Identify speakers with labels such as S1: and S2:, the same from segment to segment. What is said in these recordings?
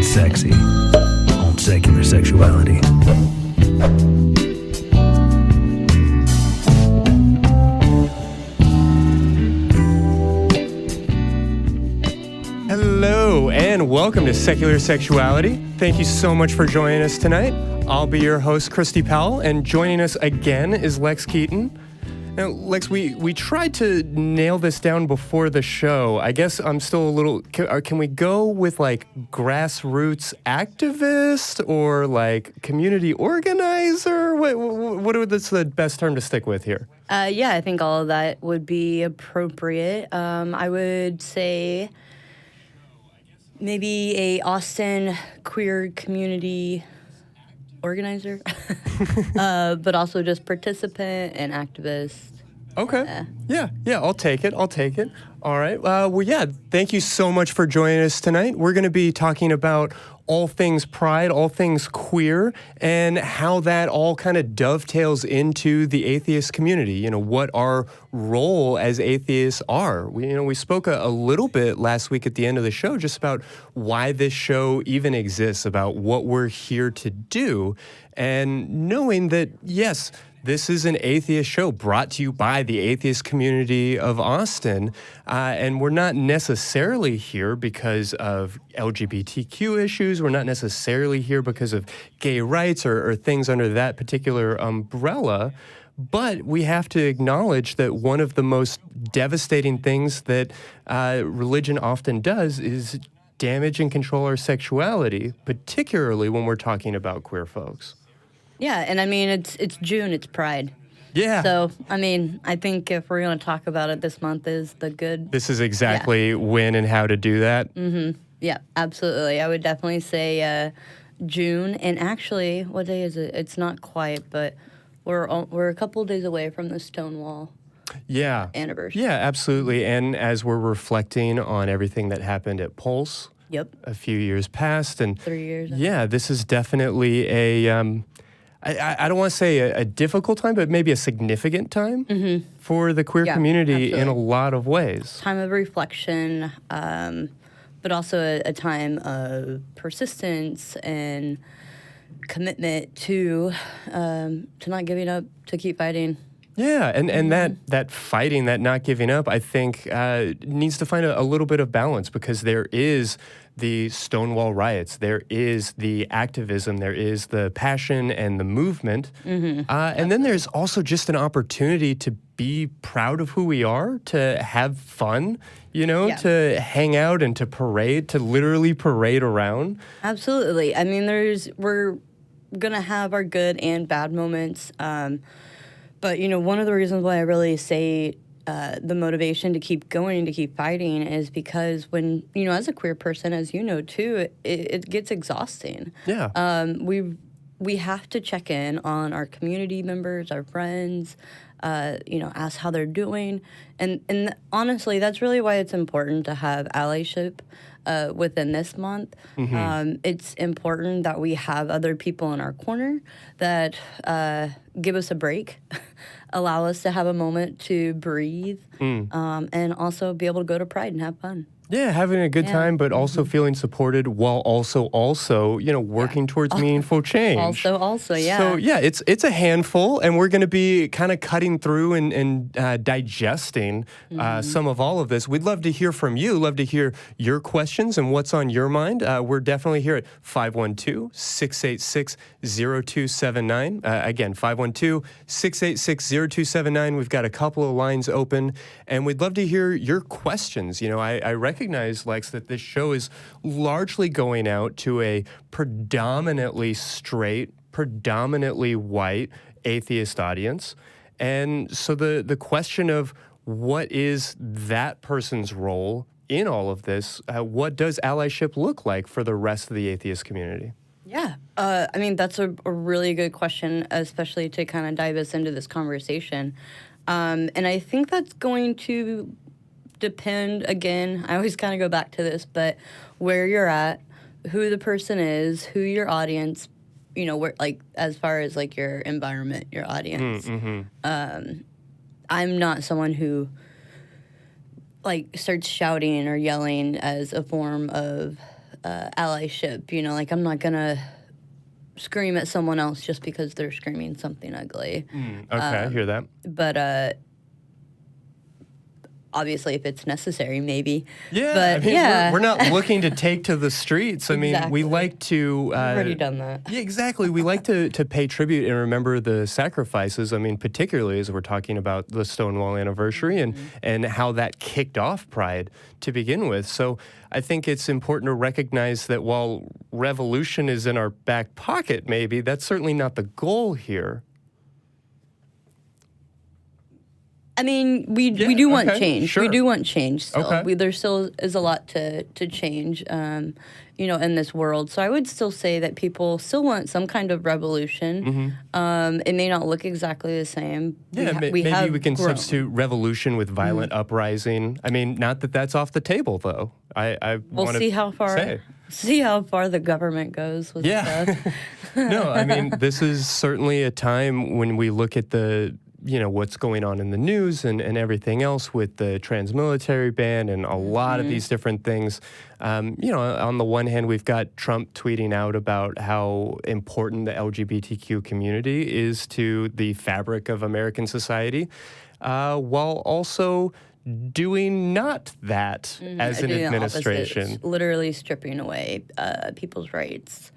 S1: sexy on Secular Sexuality.
S2: Hello, and welcome to Secular Sexuality. Thank you so much for joining us tonight. I'll be your host, Christy Powell, and joining us again is Lex Keaton. Now, Lex, we tried to nail this down before the show. I guess I'm still a little... Can we go with, like, grassroots activist or, like, community organizer? What's the best term to stick with here?
S3: Yeah, I think all of that would be appropriate. I would say maybe a Austin queer community organizer, but also just participant and activist.
S2: Okay. Yeah, I'll take it. All right. Well, yeah, thank you so much for joining us tonight. We're going to be talking about all things pride, all things queer, and how that all kind of dovetails into the atheist community. You know, what our role as atheists are. We spoke a little bit last week at the end of the show just about why this show even exists, about what we're here to do, and knowing that, yes, this is an atheist show brought to you by the Atheist Community of Austin, and we're not necessarily here because of LGBTQ issues. We're not necessarily here because of gay rights or things under that particular umbrella, but we have to acknowledge that one of the most devastating things that religion often does is damage and control our sexuality, particularly when we're talking about queer folks.
S3: Yeah, and I mean, it's June, it's Pride.
S2: Yeah.
S3: So, I mean, I think if we're going to talk about it, this month is the good...
S2: This is exactly when and how to do that.
S3: Mm-hmm. Yeah, absolutely. I would definitely say June. And actually, what day is it? It's not quite, but we're a couple days away from the Stonewall anniversary. Yeah, absolutely. And as we're reflecting on everything that happened at Pulse a few years past. And 3 years.
S2: Yeah, this is definitely a... I don't want to say a difficult time, but maybe a significant time for the queer community in a lot of ways.
S3: Time of reflection, but also a time of persistence and commitment to not giving up, to keep fighting.
S2: Yeah, and that fighting, that not giving up, I think needs to find a little bit of balance, because there is the Stonewall riots, there is the activism, there is the passion and the movement, and then there's also just an opportunity to be proud of who we are, to have fun, to hang out and to parade, to literally parade around.
S3: Absolutely. I mean, we're going to have our good and bad moments, but, one of the reasons why I really say the motivation to keep going, to keep fighting, is because when, as a queer person, as you know, too, it gets exhausting.
S2: Yeah.
S3: We have to check in on our community members, our friends, ask how they're doing. And honestly, that's really why it's important to have allyship within this month. It's important that we have other people in our corner that give us a break, allow us to have a moment to breathe, and also be able to go to Pride and have fun.
S2: Yeah, having a good time, but also feeling supported while also, working towards meaningful change.
S3: Also, yeah.
S2: So, yeah, it's a handful, and we're going to be kind of cutting through and digesting some of all of this. We'd love to hear from you, love to hear your questions and what's on your mind. We're definitely here at 512-686-0279. Again, 512-686-0279. We've got a couple of lines open, and we'd love to hear your questions. I recognize, Lex, that this show is largely going out to a predominantly straight, predominantly white atheist audience. And so the question of what is that person's role in all of this, what does allyship look like for the rest of the atheist community?
S3: Yeah. I mean, that's a really good question, especially to kind of dive us into this conversation. And I think that's going to depend, again, I always kind of go back to this, but where you're at, who the person is, who your audience, where, like, as far as, like, your environment, your audience. I'm not someone who, like, starts shouting or yelling as a form of allyship. You know, like I'm not gonna scream at someone else just because they're screaming something ugly.
S2: Okay, I hear that.
S3: But obviously, if it's necessary, maybe.
S2: Yeah,
S3: But
S2: I mean,
S3: yeah,
S2: we're not looking to take to the streets. I mean, we
S3: Exactly.
S2: like to.
S3: We've already done that.
S2: Yeah, exactly. We like to pay tribute and remember the sacrifices. I mean, particularly as we're talking about the Stonewall anniversary and how that kicked off Pride to begin with. So I think it's important to recognize that while revolution is in our back pocket, maybe, that's certainly not the goal here.
S3: I mean, we do want
S2: okay,
S3: change.
S2: sure.
S3: We do want change still.
S2: Okay.
S3: There still is a lot to change, you know, in this world. So I would still say that people still want some kind of revolution. It may not look exactly the same.
S2: Yeah, maybe we can substitute revolution with violent uprising. I mean, not that that's off the table, though. I
S3: We'll
S2: wanna
S3: see how far
S2: say.
S3: the government goes with
S2: Yeah.
S3: stuff.
S2: No, I mean, this is certainly a time when we look at what's going on in the news and everything else with the trans-military ban and a lot of these different things. On the one hand, we've got Trump tweeting out about how important the LGBTQ community is to the fabric of American society, while also doing not that as an
S3: Doing the
S2: administration.
S3: opposite. It's literally stripping away people's rights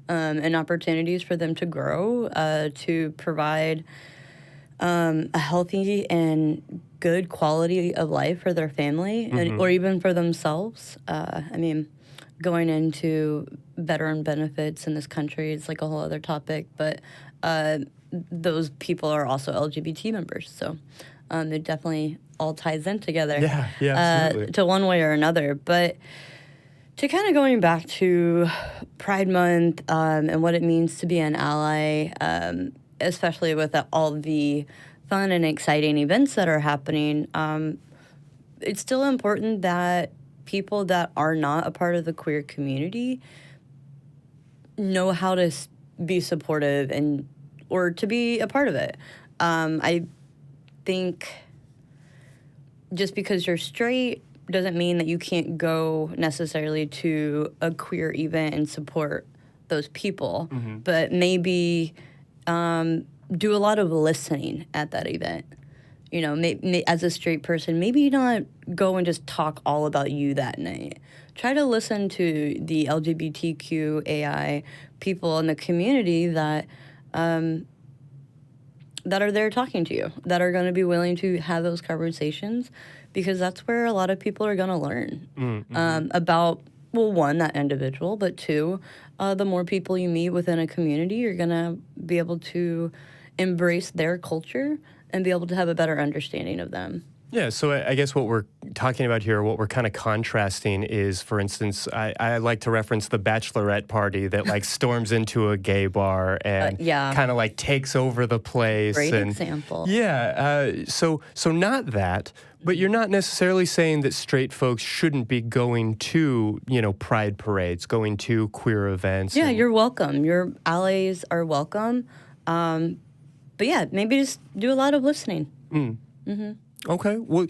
S3: and opportunities for them to grow, to provide a healthy and good quality of life for their family or even for themselves. I mean, going into veteran benefits in this country is like a whole other topic, but those people are also LGBT members. So it definitely all ties in together.
S2: Yeah, absolutely.
S3: To one way or another. But to kind of going back to Pride Month and what it means to be an ally, especially with all the fun and exciting events that are happening, it's still important that people that are not a part of the queer community know how to be supportive or to be a part of it. I think just because you're straight doesn't mean that you can't go necessarily to a queer event and support those people, but maybe do a lot of listening at that event. You know, as a straight person, maybe not go and just talk all about you that night. Try to listen to the LGBTQAI people in the community that are there talking to you, that are going to be willing to have those conversations, because that's where a lot of people are going to learn about, well, one, that individual, but two, the more people you meet within a community, you're going to be able to embrace their culture and be able to have a better understanding of them.
S2: Yeah, so I guess what we're talking about here, what we're kind of contrasting is, for instance, I like to reference the bachelorette party that like storms into a gay bar and kind of like takes over the place.
S3: Great example.
S2: Yeah, so not that, but you're not necessarily saying that straight folks shouldn't be going to, pride parades, going to queer events.
S3: Yeah, you're welcome. Your allies are welcome. But yeah, maybe just do a lot of listening.
S2: Okay. Well,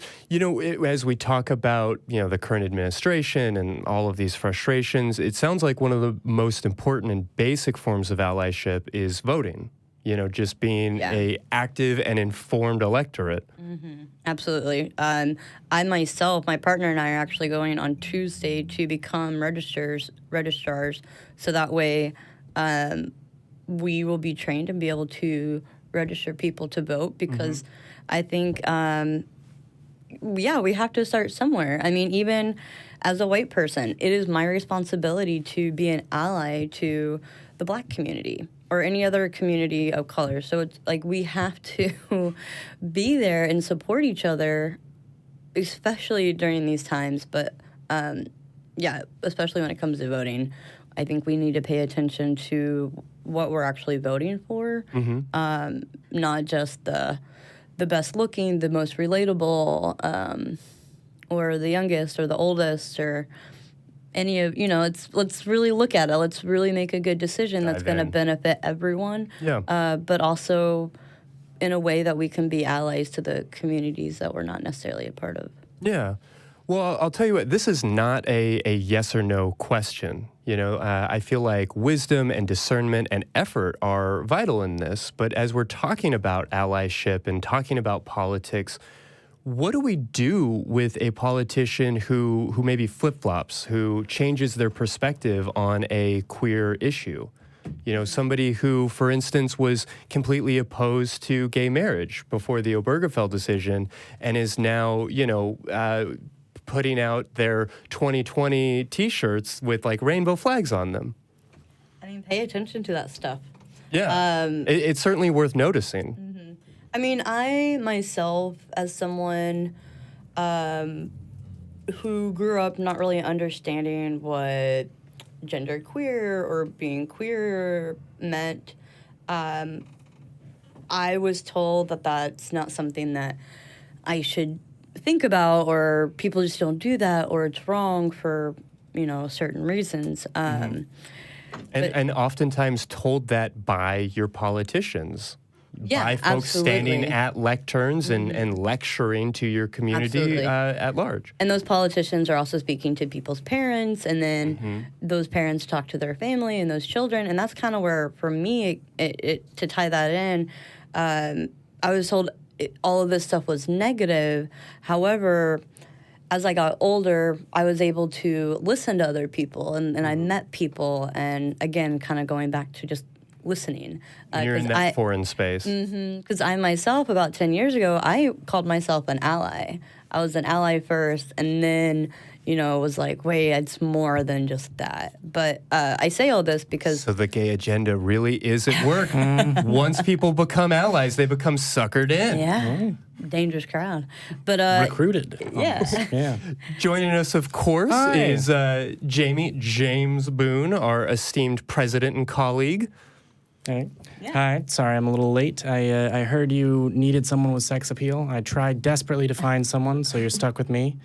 S2: as we talk about, the current administration and all of these frustrations, it sounds like one of the most important and basic forms of allyship is voting. Just being a active and informed electorate.
S3: Absolutely. I myself, my partner and I are actually going on Tuesday to become registrars, so that way we will be trained and be able to register people to vote, because I think, we have to start somewhere. I mean, even as a white person, it is my responsibility to be an ally to the Black community or any other community of color. So it's like we have to be there and support each other, especially during these times. But especially when it comes to voting, I think we need to pay attention to what we're actually voting for, not just the best looking, the most relatable, or the youngest or the oldest or any of, let's really look at it. Let's really make a good decision that's going to benefit everyone.
S2: Yeah.
S3: But also in a way that we can be allies to the communities that we're not necessarily a part of.
S2: Yeah. Well, I'll tell you what, this is not a yes or no question. I feel like wisdom and discernment and effort are vital in this. But as we're talking about allyship and talking about politics, what do we do with a politician who maybe flip-flops, who changes their perspective on a queer issue? Somebody who, for instance, was completely opposed to gay marriage before the Obergefell decision and is now, putting out their 2020 T-shirts with like rainbow flags on them.
S3: I mean, pay attention to that stuff.
S2: Yeah, it's certainly worth noticing.
S3: Mm-hmm. I mean, I myself, as someone who grew up not really understanding what gender queer or being queer meant, I was told that that's not something that I should think about, or people just don't do that, or it's wrong for certain reasons.
S2: And oftentimes told that by your politicians, by folks standing at lecterns and lecturing to your community at large.
S3: And those politicians are also speaking to people's parents, and then those parents talk to their family and those children, and that's kind of where, for me, to tie that in, I was told all of this stuff was negative. However, as I got older, I was able to listen to other people, and I met people, and again, kind of going back to just listening.
S2: You're in that foreign space.
S3: Because I myself, about 10 years ago, I called myself an ally. I was an ally first, and then, was like, wait, it's more than just that. But I say all this because...
S2: So the gay agenda really is at work. Once people become allies, they become suckered in.
S3: Yeah. Dangerous crowd. But
S4: recruited.
S3: Yeah.
S4: Yeah.
S2: Joining us, of course, is James Boone, our esteemed president and colleague.
S4: Hey. Yeah. Hi. Sorry, I'm a little late. I heard you needed someone with sex appeal. I tried desperately to find someone, so you're stuck with me.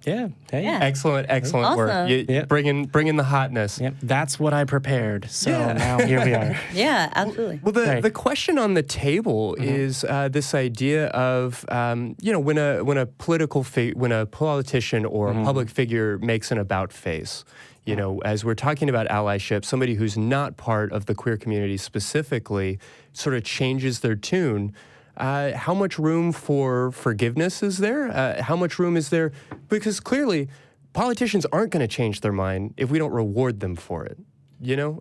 S4: Yeah. Hey.
S3: Yeah.
S2: Excellent
S3: Awesome.
S2: work. Bringing the hotness.
S4: Yep. That's what I prepared. So now here we are.
S3: Yeah, absolutely.
S2: Well, the question on the table is this idea of when a politician or a public figure makes an about face. As we're talking about allyship, somebody who's not part of the queer community specifically sort of changes their tune. How much room for forgiveness is there? How much room is there? Because clearly, politicians aren't going to change their mind if we don't reward them for it,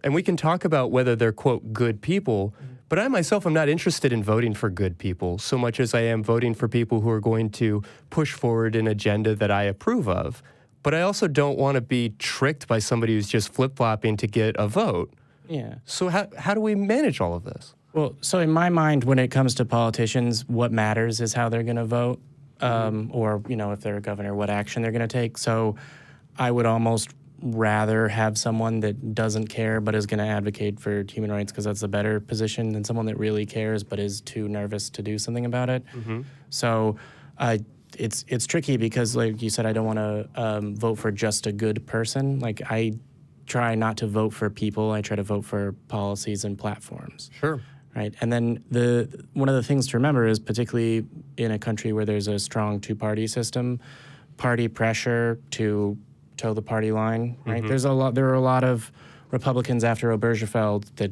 S2: And we can talk about whether they're, quote, good people, but I myself am not interested in voting for good people so much as I am voting for people who are going to push forward an agenda that I approve of. But I also don't want to be tricked by somebody who's just flip-flopping to get a vote.
S4: Yeah.
S2: So how do we manage all of this?
S4: Well, so in my mind, when it comes to politicians, what matters is how they're going to vote, or, if they're a governor, what action they're going to take. So I would almost rather have someone that doesn't care but is going to advocate for human rights, because that's a better position than someone that really cares but is too nervous to do something about it. So it's tricky because, like you said, I don't want to vote for just a good person. Like, I try not to vote for people. I try to vote for policies and platforms.
S2: Sure.
S4: Right. And then one of the things to remember is, particularly in a country where there's a strong two-party system, party pressure to toe the party line. Right. There were a lot of Republicans after Obergefell that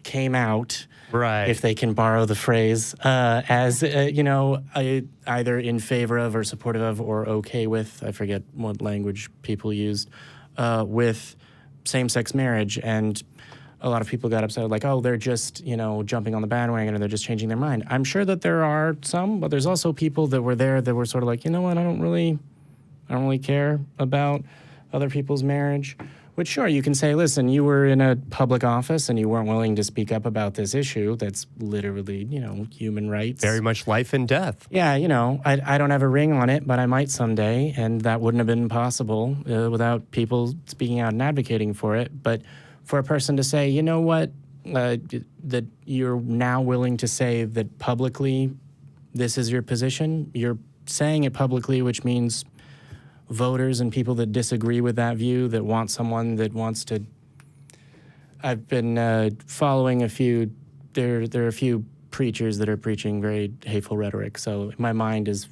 S4: came out,
S2: right,
S4: if they can borrow the phrase, as either in favor of or supportive of or okay with, I forget what language people used, with same-sex marriage. And a lot of people got upset, like, oh, they're just, jumping on the bandwagon, or they're just changing their mind. I'm sure that there are some, but there's also people that were there that were sort of like, you know what, I don't really care about other people's marriage. Which, sure, you can say, listen, you were in a public office and you weren't willing to speak up about this issue that's literally, human rights.
S2: Very much life and death.
S4: Yeah, I don't have a ring on it, but I might someday, and that wouldn't have been possible without people speaking out and advocating for it. But for a person to say, you know what, that you're now willing to say that publicly this is your position, you're saying it publicly, which means voters and people that disagree with that view, that want someone that wants to... I've been following a few... There are a few preachers that are preaching very hateful rhetoric, so my mind is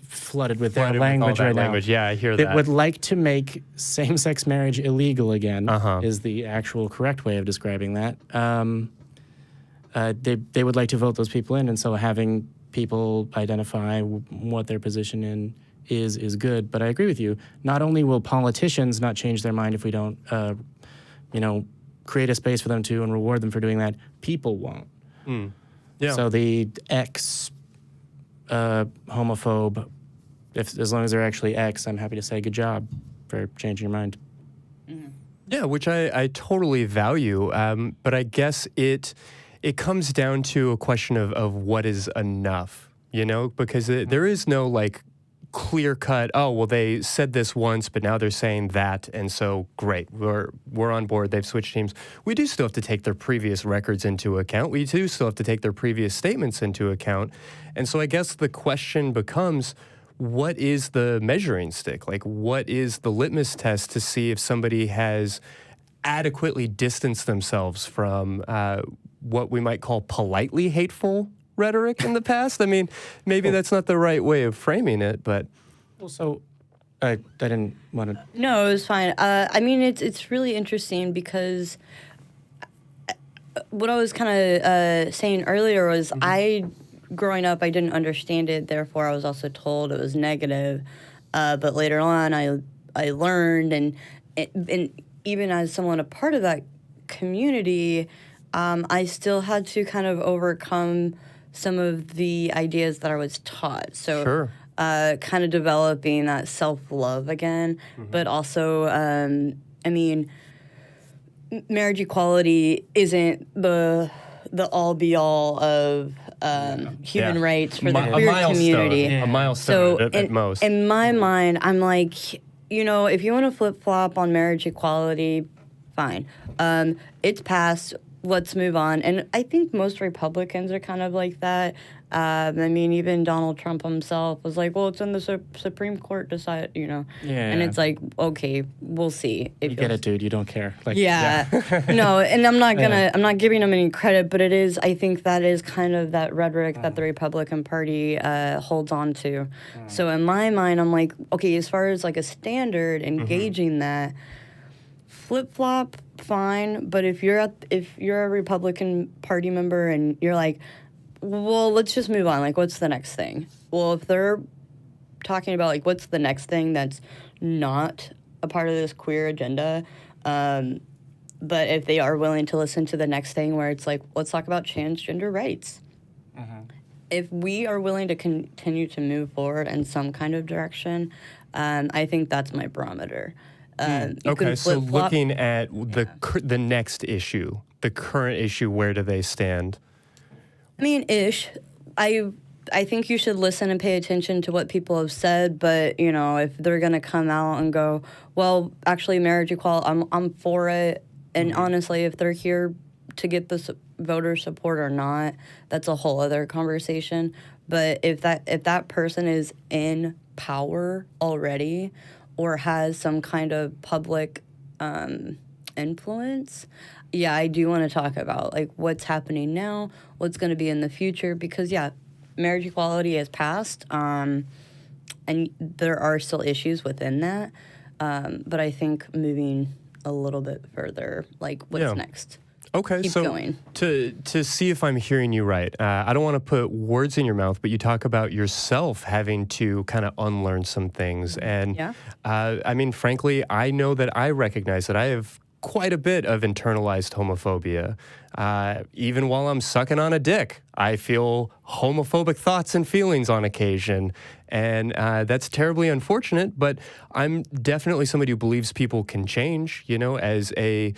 S4: flooded with their
S2: Flooded with all
S4: language
S2: that
S4: right
S2: language.
S4: now.
S2: Yeah, I hear
S4: That
S2: that.
S4: would like to make same-sex marriage illegal again,
S2: Uh-huh.
S4: is the actual correct way of describing that. They would like to vote those people in, and so having people identify what their position in is good. But I agree with you. Not only will politicians not change their mind if we don't, create a space for them to and reward them for doing that, people won't.
S2: Yeah.
S4: So the homophobe, as long as they're actually ex, I'm happy to say good job for changing your mind.
S2: Yeah, which I totally value. But I guess it comes down to a question of what is enough, because there is no like clear cut, oh, well, they said this once, but now they're saying that. And so great, we're on board. They've switched teams. We do still have to take their previous records into account. We do still have to take their previous statements into account. And so I guess the question becomes, what is the measuring stick? Like, what is the litmus test to see if somebody has adequately distanced themselves from what we might call politely hateful rhetoric in the past? I mean, maybe that's not the right way of framing it, but...
S4: Well, so I didn't want to...
S3: No, it was fine. I mean, it's really interesting because what I was kind of saying earlier was growing up, I didn't understand it. Therefore, I was also told it was negative. But later on, I learned, and even as someone a part of that community, I still had to kind of overcome some of the ideas that I was taught. So,
S2: Sure.
S3: Kind of developing that self-love again, but also, I mean, marriage equality isn't the all-be-all of human rights for the queer community.
S2: A milestone
S3: So
S2: at most.
S3: in my mind, I'm like, if you want to flip-flop on marriage equality, fine. It's passed. Let's move on. And I think most Republicans are kind of like that. I mean, even Donald Trump himself was like, well, it's in the Supreme Court decide,
S4: Yeah.
S3: And it's like, okay, we'll see.
S4: You get it, dude. You don't care. Like,
S3: Yeah. No, and I'm not giving him any credit, but I think that is kind of that rhetoric that the Republican Party holds on to. So in my mind, I'm like, okay, as far as like a standard, engaging that, flip-flop, fine, but if you're a Republican Party member and you're like, well, let's just move on, like, what's the next thing? Well, if they're talking about, like, what's the next thing that's not a part of this queer agenda, but if they are willing to listen to the next thing where it's like, let's talk about transgender rights. If we are willing to continue to move forward in some kind of direction, I think that's my barometer. You
S2: Okay,
S3: can
S2: so
S3: flip-flop.
S2: looking at the next issue, the current issue, where do they stand?
S3: I mean, I think you should listen and pay attention to what people have said, but, if they're going to come out and go, well, actually, marriage equality, I'm for it, and honestly, if they're here to get the voter support or not, that's a whole other conversation. But if that person is in power already or has some kind of public influence, yeah, I do want to talk about, like, what's happening now, what's going to be in the future, because, yeah, marriage equality has passed, and there are still issues within that, but I think moving a little bit further, like, what's next?
S2: Okay,
S3: Keep
S2: so
S3: going.
S2: to see if I'm hearing you right, I don't want to put words in your mouth, but you talk about yourself having to kind of unlearn some things. And
S3: Yeah.
S2: I mean, frankly, I know that I recognize that I have quite a bit of internalized homophobia. Even while I'm sucking on a dick, I feel homophobic thoughts and feelings on occasion. And that's terribly unfortunate, but I'm definitely somebody who believes people can change. As a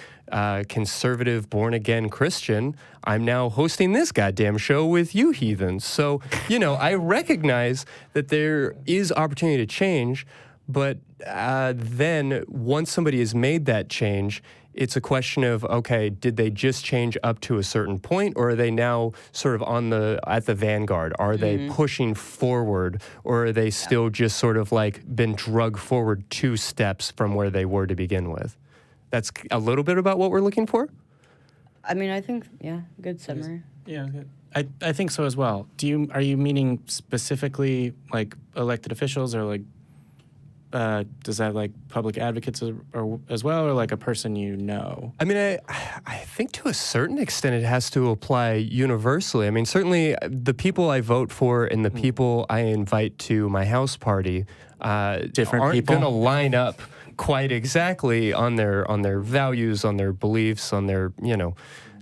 S2: conservative, born-again Christian, I'm now hosting this goddamn show with you heathens. So, I recognize that there is opportunity to change, but then once somebody has made that change, it's a question of, okay, did they just change up to a certain point, or are they now sort of at the vanguard? Are they pushing forward, or are they still just sort of like been drug forward 2 steps from where they were to begin with? That's a little bit about what we're looking for.
S3: I mean, I think, yeah, good summary.
S4: Yeah, I think so as well. Are you meaning specifically like elected officials, or like does that like public advocates or as well, or like a person you know?
S2: I mean, I think to a certain extent it has to apply universally. I mean, certainly the people I vote for and the people I invite to my house party
S4: Different
S2: aren't
S4: people?
S2: going to line up quite exactly on their values, on their beliefs, on their,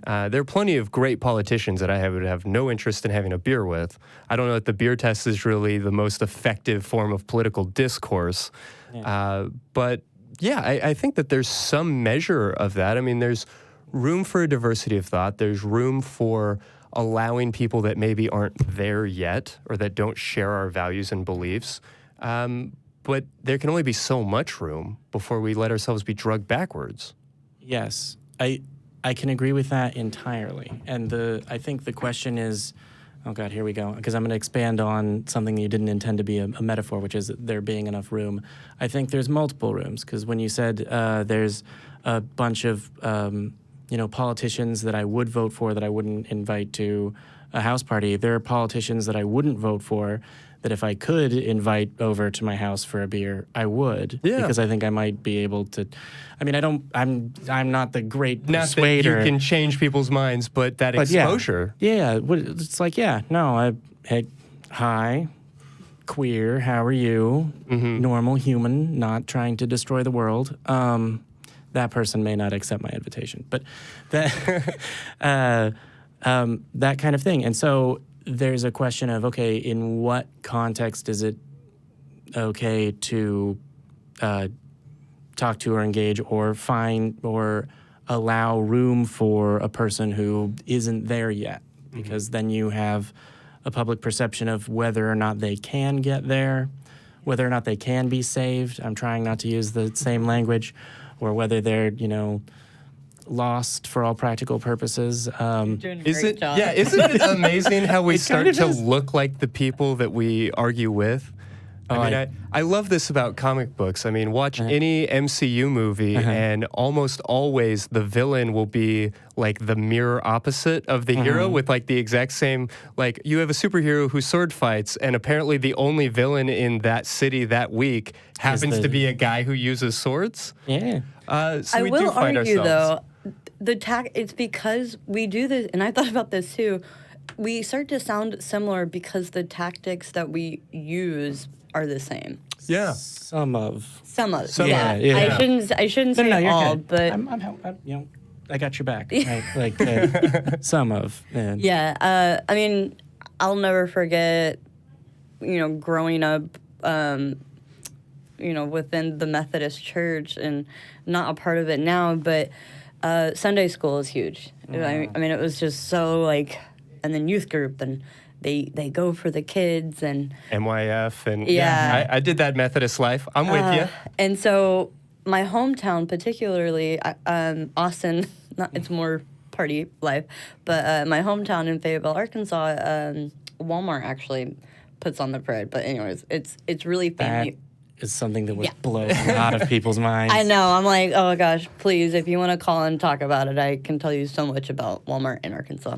S2: there are plenty of great politicians that I would have no interest in having a beer with. I don't know that the beer test is really the most effective form of political discourse. But yeah, I think that there's some measure of that. I mean, there's room for a diversity of thought. There's room for allowing people that maybe aren't there yet or that don't share our values and beliefs. But there can only be so much room before we let ourselves be drugged backwards.
S4: Yes, I can agree with that entirely. And I think the question is, oh God, here we go, because I'm going to expand on something you didn't intend to be a metaphor, which is there being enough room. I think there's multiple rooms, because when you said there's a bunch of politicians that I would vote for that I wouldn't invite to a house party, there are politicians that I wouldn't vote for that if I could invite over to my house for a beer, I would.
S2: Yeah.
S4: Because I think I might be able to. I mean, I'm not the great
S2: Not
S4: persuader.
S2: that you can change people's minds, but that exposure.
S4: Yeah, it's like, hey, hi, queer, how are you? Normal human, not trying to destroy the world. That person may not accept my invitation, but that that kind of thing. And so there's a question of, okay, in what context is it okay to talk to or engage or find or allow room for a person who isn't there yet? Because then you have a public perception of whether or not they can get there, whether or not they can be saved. I'm trying not to use the same language, or whether they're, lost for all practical purposes.
S3: Doing a great job.
S2: Yeah, isn't it amazing how we
S4: It
S2: start
S4: kind
S2: to
S4: of is.
S2: look like the people that we argue with? I love this about comic books. I mean, watch any MCU movie, and almost always the villain will be like the mirror opposite of the hero, with like the exact same, like you have a superhero who sword fights, and apparently the only villain in that city that week happens to be a guy who uses swords.
S4: Yeah.
S2: So
S3: I
S2: we
S3: will
S2: do find
S3: argue
S2: ourselves.
S3: though, it's because we do this, and I thought about this too. We start to sound similar because the tactics that we use are the same.
S2: Yeah.
S4: Some of.
S3: Yeah. I shouldn't say
S4: you're
S3: all,
S4: good.
S3: but
S4: I'm I got your back. Right? Like some of. And
S3: yeah. I mean, I'll never forget, growing up, within the Methodist Church, and not a part of it now, but Sunday school is huge. I mean, it was just so like, and then youth group, and they go for the kids, and
S2: MYF, and
S3: Yeah.
S2: I did that Methodist life. I'm with you.
S3: and so my hometown, particularly Austin, it's more party life, but my hometown in Fayetteville, Arkansas, Walmart actually puts on the parade. But anyways, it's really family.
S4: that is something that would blow a lot of people's minds.
S3: I know. I'm like, oh gosh, please, if you want to call and talk about it, I can tell you so much about Walmart in Arkansas.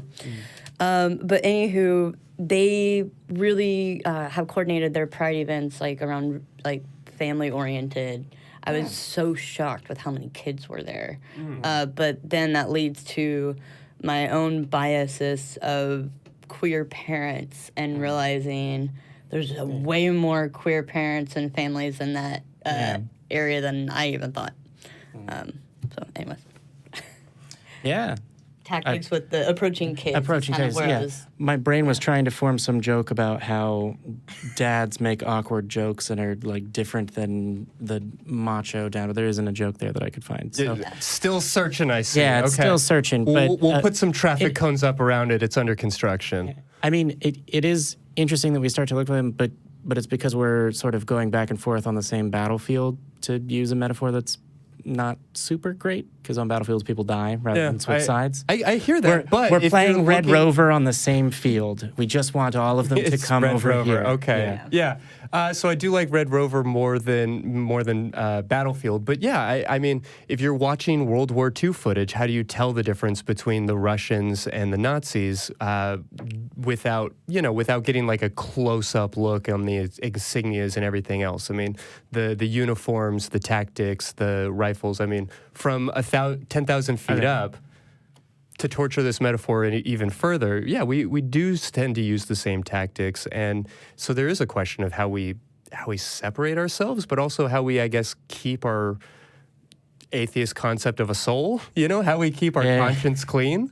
S3: But anywho, they really have coordinated their pride events like around like family oriented. I was so shocked with how many kids were there. But then that leads to my own biases of queer parents and realizing there's way more queer parents and families in that area than I even thought. So anyways.
S4: Yeah.
S3: Tactics with the approaching kids.
S4: Approaching
S3: is kind
S4: kids,
S3: of where I
S4: yeah.
S3: was-
S4: My brain was trying to form some joke about how dads make awkward jokes and are like different than the macho dad, but there isn't a joke there that I could find. So.
S2: Still searching, I see.
S4: Yeah, it's
S2: Okay.
S4: still searching,
S2: We'll,
S4: but,
S2: we'll put some traffic cones up around it. It's under construction.
S4: I mean, it is interesting that we start to look at them, but it's because we're sort of going back and forth on the same battlefield, to use a metaphor that's not super great because on battlefields people die rather than switch sides.
S2: I hear that, but
S4: we're
S2: if
S4: playing
S2: you're
S4: Red
S2: looking-
S4: Rover on the same field. We just want all of them to
S2: It's
S4: come
S2: Red
S4: over
S2: Rover.
S4: here.
S2: Okay. Yeah. So I do like Red Rover more than Battlefield. But yeah, I mean, if you're watching World War II footage, how do you tell the difference between the Russians and the Nazis without getting like a close-up look on the insignias and everything else? I mean, the uniforms, the tactics, the rifles. I mean, from 10,000 feet up. To torture this metaphor even further, yeah, we do tend to use the same tactics, and so there is a question of how we separate ourselves, but also how we, I guess, keep our atheist concept of a soul. How we keep our conscience clean.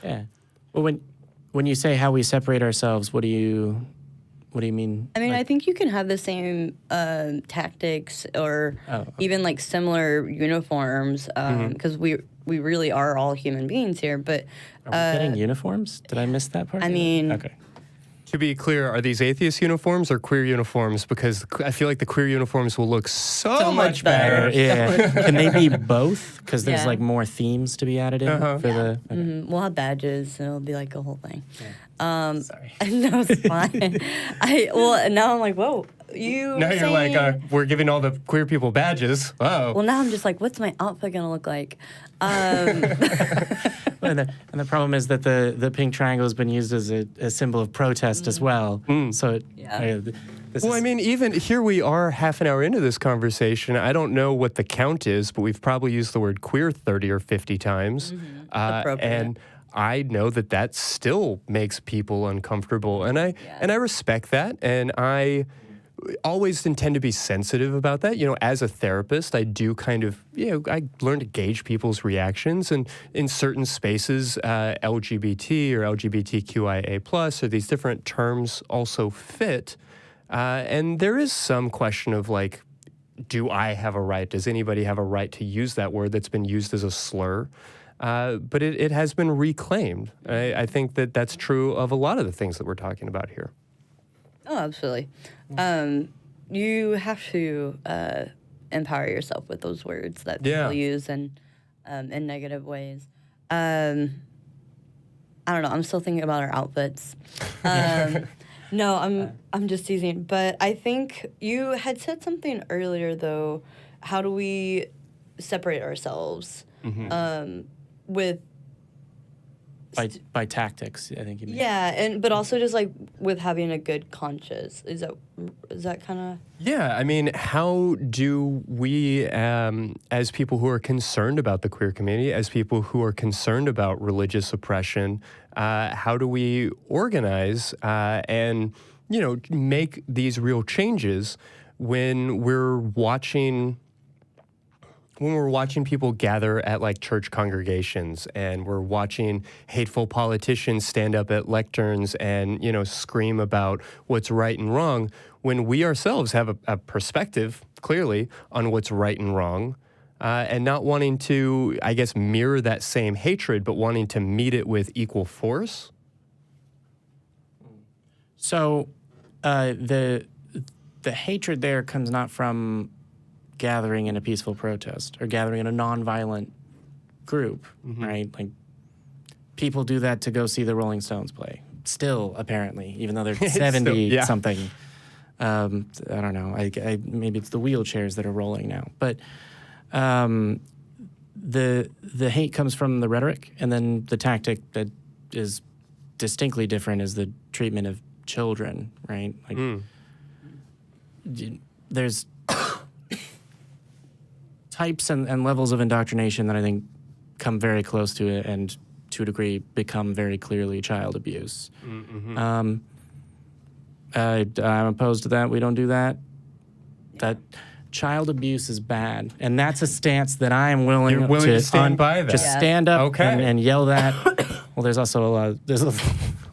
S4: Yeah. Well, when you say how we separate ourselves, what do you mean?
S3: I mean, I think you can have the same tactics or even like similar uniforms because we really are all human beings here. But
S4: are we getting uniforms? Did I miss that part?
S3: I mean,
S4: okay.
S2: To be clear, are these atheist uniforms or queer uniforms? Because I feel like the queer uniforms will look so much better.
S4: Yeah. Can they be both? Because there's
S3: Yeah.
S4: like more themes to be added in for the. Okay.
S3: we'll have badges and it'll be like a whole thing.
S4: Sorry.
S3: No, it's fine. Now I'm like, whoa, you.
S2: Now you're like, we're giving all the queer people badges. Oh.
S3: Well, now I'm just like, what's my outfit gonna look like?
S4: And the problem is that the pink triangle has been used as a symbol of protest as well. So
S2: I mean, even here we are half an hour into this conversation. I don't know what the count is, but we've probably used the word queer 30 or 50 times. And I know that still makes people uncomfortable. And I respect that. And I always intend to be sensitive about that. As a therapist, I do kind of, I learn to gauge people's reactions. And in certain spaces, LGBT or LGBTQIA+, or these different terms also fit. And there is some question of like, do I have a right? Does anybody have a right to use that word that's been used as a slur? But it has been reclaimed. I think that's true of a lot of the things that we're talking about here.
S3: Oh, absolutely. You have to empower yourself with those words that people use in negative ways. I don't know. I'm still thinking about our outfits. No, I'm just teasing. But I think you had said something earlier, though. How do we separate ourselves with
S4: by tactics? I think you mean.
S3: Yeah, but also just like with having a good conscience. Is that kind of?
S2: Yeah, I mean, how do we, as people who are concerned about the queer community, as people who are concerned about religious oppression, how do we organize and make these real changes when we're watching people gather at like church congregations and we're watching hateful politicians stand up at lecterns and, scream about what's right and wrong, when we ourselves have a perspective, clearly, on what's right and wrong, and not wanting to, I guess, mirror that same hatred, but wanting to meet it with equal force?
S4: So the hatred there comes not from gathering in a peaceful protest or gathering in a nonviolent group, right? Like people do that to go see the Rolling Stones play. Still, apparently, even though they're 70 something. I don't know. Maybe it's the wheelchairs that are rolling now. But the hate comes from the rhetoric, and then the tactic that is distinctly different is the treatment of children, right? Like there's types and levels of indoctrination that I think come very close to it and to a degree become very clearly child abuse. I'm opposed to that. We don't do that. That child abuse is bad. And that's a stance that I'm willing,
S2: to stand by that.
S4: Just stand up and yell that. Well, there's also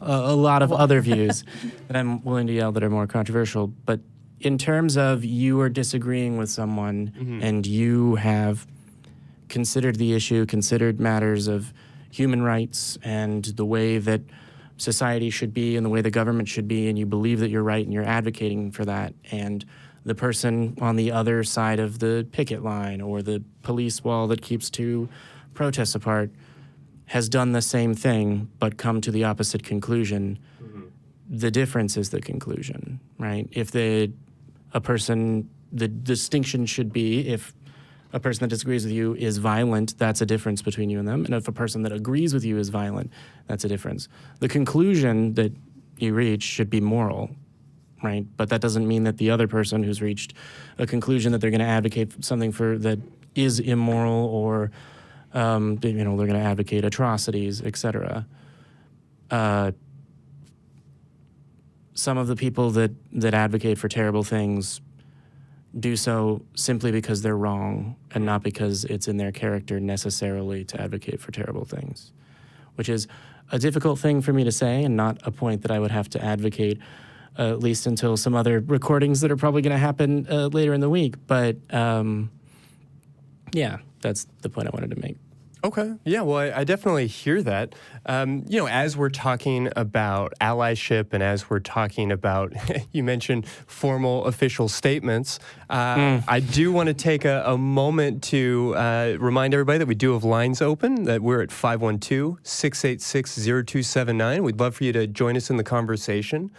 S4: a lot of other views that I'm willing to yell that are more controversial. But in terms of you are disagreeing with someone and you have considered the issue, considered matters of human rights and the way that society should be and the way the government should be, and you believe that you're right and you're advocating for that, and the person on the other side of the picket line or the police wall that keeps two protests apart has done the same thing but come to the opposite conclusion. The difference is the conclusion, right? If the distinction should be if a person that disagrees with you is violent, that's a difference between you and them. And if a person that agrees with you is violent, that's a difference. The conclusion that you reach should be moral, right? But that doesn't mean that the other person who's reached a conclusion that they're going to advocate something for that is immoral or, they're going to advocate atrocities, etc. Some of the people that advocate for terrible things do so simply because they're wrong and not because it's in their character necessarily to advocate for terrible things, which is a difficult thing for me to say and not a point that I would have to advocate, at least until some other recordings that are probably going to happen later in the week. But yeah, that's the point I wanted to make.
S2: Okay. Yeah, well, I definitely hear that. As we're talking about allyship and as we're talking about, you mentioned formal official statements, I do want to take a moment to remind everybody that we do have lines open, that we're at 512-686-0279. We'd love for you to join us in the conversation.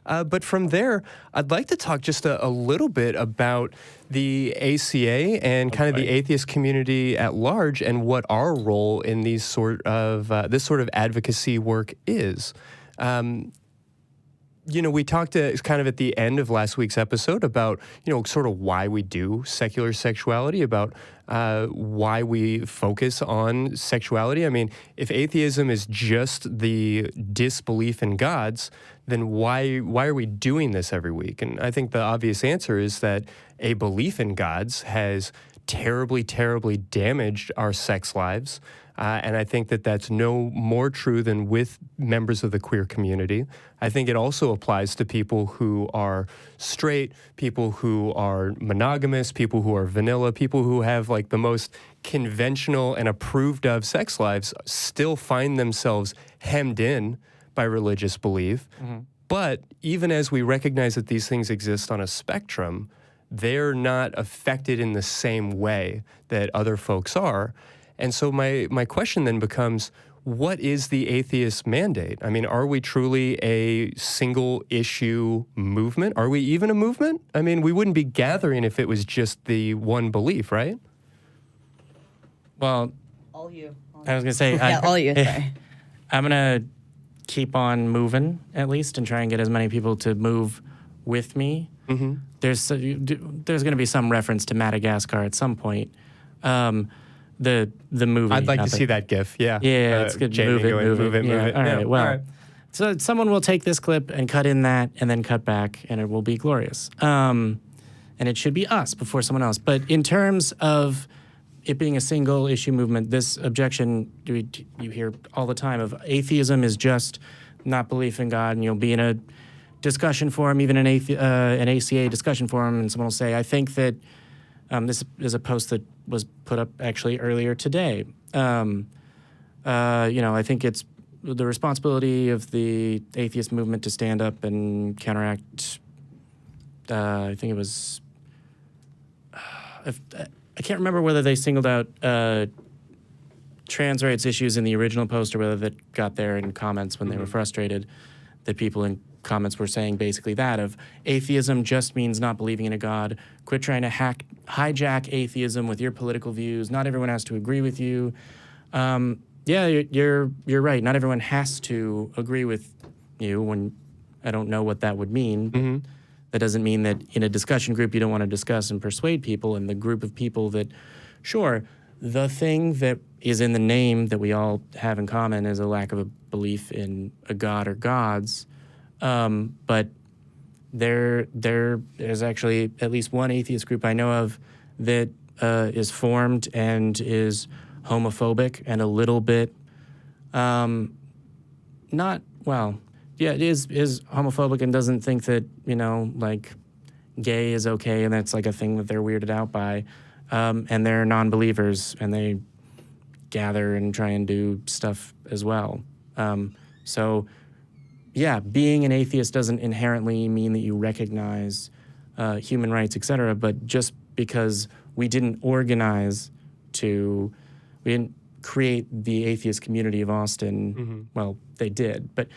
S2: But from there, I'd like to talk just a little bit about the ACA and kind of the atheist community at large and what our role in these this sort of advocacy work is. We talked kind of at the end of last week's episode about, sort of why we do secular sexuality, about why we focus on sexuality. I mean, if atheism is just the disbelief in gods, then why are we doing this every week? And I think the obvious answer is that a belief in gods has terribly, terribly damaged our sex lives. And I think that that's no more true than with members of the queer community. I think it also applies to people who are straight, people who are monogamous, people who are vanilla, people who have like the most conventional and approved of sex lives still find themselves hemmed in by religious belief. Mm-hmm. But even as we recognize that these things exist on a spectrum, they're not affected in the same way that other folks are. And so my question then becomes, what is the atheist mandate? I mean, are we truly a single issue movement? Are we even a movement? I mean, we wouldn't be gathering if it was just the one belief, right?
S4: Well,
S3: All you.
S4: I was going to say,
S3: Yeah, all you, sorry.
S4: I'm going to keep on moving at least and try and get as many people to move with me. Mm-hmm. There's going to be some reference to Madagascar at some point. The movie.
S2: I'd like to see that GIF. Yeah.
S4: Yeah, it's good.
S2: Jamie
S4: Move it.
S2: All right.
S4: Well,
S2: all right.
S4: So someone will take this clip and cut in that and then cut back, and it will be glorious. And it should be us before someone else. But in terms of it being a single issue movement, this objection you hear all the time of atheism is just not belief in God, and you'll be in a discussion forum, even an ACA discussion forum, and someone will say, I think that this is a post that was put up actually earlier today. I think it's the responsibility of the atheist movement to stand up and counteract, I think it was, I can't remember whether they singled out trans rights issues in the original post or whether that got there in comments when they were frustrated that people in comments were saying basically that of atheism just means not believing in a God. Quit trying to hijack atheism with your political views. Not everyone has to agree with you. Yeah, you're right. Not everyone has to agree with you. When I don't know what that would mean. Mm-hmm. That doesn't mean that in a discussion group you don't want to discuss and persuade people. And the group of people that, sure, the thing that is in the name that we all have in common is a lack of a belief in a God or gods. But there's actually at least one atheist group I know of that is formed and is homophobic and a little bit it is homophobic and doesn't think that, like gay is okay and that's like a thing that they're weirded out by. And they're non-believers and they gather and try and do stuff as well. So yeah, being an atheist doesn't inherently mean that you recognize human rights, etc. But just because we didn't organize we didn't create the Atheist Community of Austin. Well, they did, but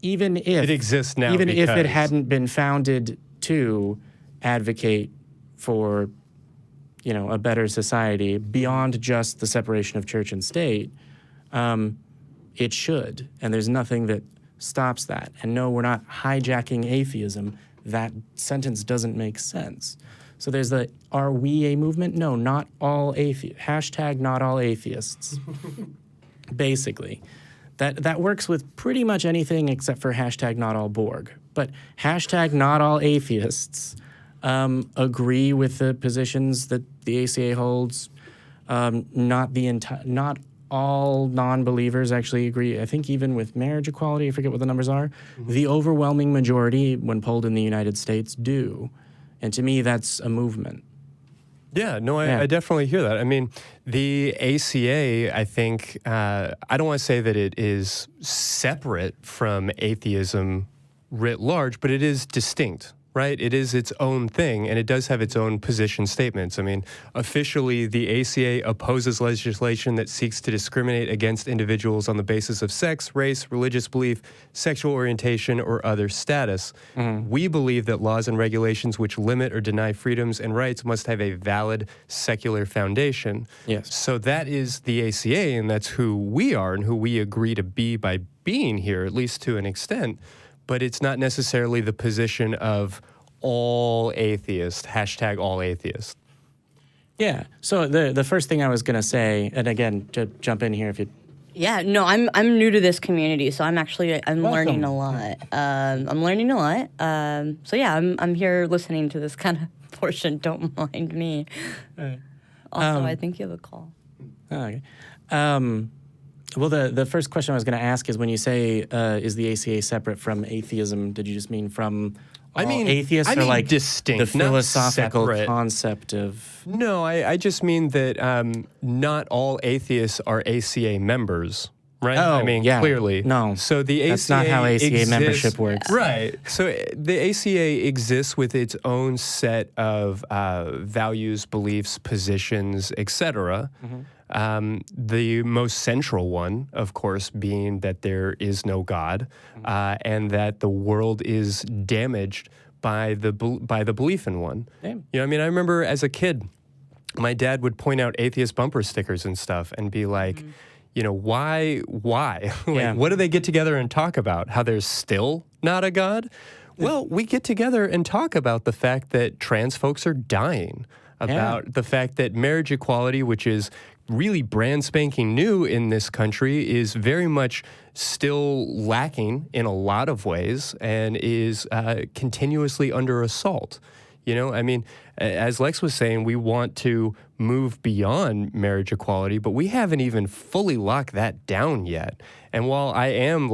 S4: even if
S2: it exists now,
S4: even if it
S2: because-
S4: hadn't been founded to advocate for, a better society beyond just the separation of church and state, it should, and there's nothing that stops that. And no, we're not hijacking atheism. That sentence doesn't make sense. So there's are we a movement? No, not all atheists. Hashtag not all atheists. Basically. That works with pretty much anything except for hashtag not all Borg. But hashtag not all atheists agree with the positions that the ACA holds. Not all non-believers actually agree. I think even with marriage equality, I forget what the numbers are, the overwhelming majority, when polled in the United States, do. And to me, that's a movement.
S2: Yeah, no, I definitely hear that. I mean, the ACA, I think, I don't want to say that it is separate from atheism writ large, but it is distinct, right? It is its own thing, and it does have its own position statements. I mean, officially, the ACA opposes legislation that seeks to discriminate against individuals on the basis of sex, race, religious belief, sexual orientation, or other status. We believe that laws and regulations which limit or deny freedoms and rights must have a valid secular foundation.
S4: Yes.
S2: So that is the ACA, and that's who we are and who we agree to be by being here, at least to an extent. But it's not necessarily the position of all atheists, hashtag all atheists.
S4: Yeah. So the first thing I was going to say, and again, to jump in here if you...
S3: Yeah, no, I'm new to this community, so I'm learning a lot. I'm learning a lot. So yeah, I'm here listening to this kind of portion. Don't mind me. Also, I think you have a call.
S4: Okay. Well, the first question I was going to ask is when you say, is the ACA separate from atheism, did you just mean from atheists or like
S2: distinct,
S4: the philosophical
S2: not separate
S4: concept of...
S2: No, I just mean that not all atheists are ACA members, right?
S4: Oh,
S2: I mean,
S4: yeah.
S2: clearly.
S4: No,
S2: so the
S4: that's
S2: ACA
S4: not how ACA
S2: exists,
S4: membership works.
S2: Right. So the ACA exists with its own set of values, beliefs, positions, etc. The most central one, of course, being that there is no God, and that the world is damaged by the belief in one.
S4: Damn.
S2: I mean, I remember as a kid, my dad would point out atheist bumper stickers and stuff and be like, why? What do they get together and talk about? How there's still not a God? Well, we get together and talk about the fact that trans folks are dying, about the fact that marriage equality, which is really brand spanking new in this country, is very much still lacking in a lot of ways and is continuously under assault. I mean, as Lex was saying, we want to move beyond marriage equality, but we haven't even fully locked that down yet. And while I am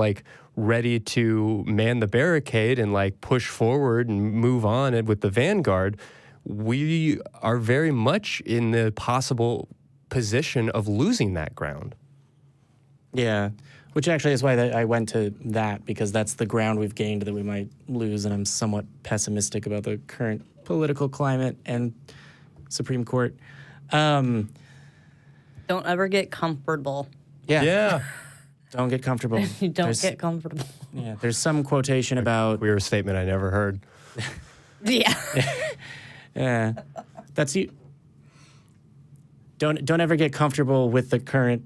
S2: ready to man the barricade and push forward and move on with the vanguard, we are very much in the possible position of losing that ground.
S4: Yeah, which actually is why I went to that, because that's the ground we've gained that we might lose, and I'm somewhat pessimistic about the current political climate and Supreme Court.
S3: Don't ever get comfortable.
S4: Yeah. Don't get comfortable.
S3: Get comfortable.
S4: Yeah, there's some quotation about...
S2: Weird statement I never heard.
S3: Yeah.
S4: Yeah. That's you. Don't ever get comfortable with the current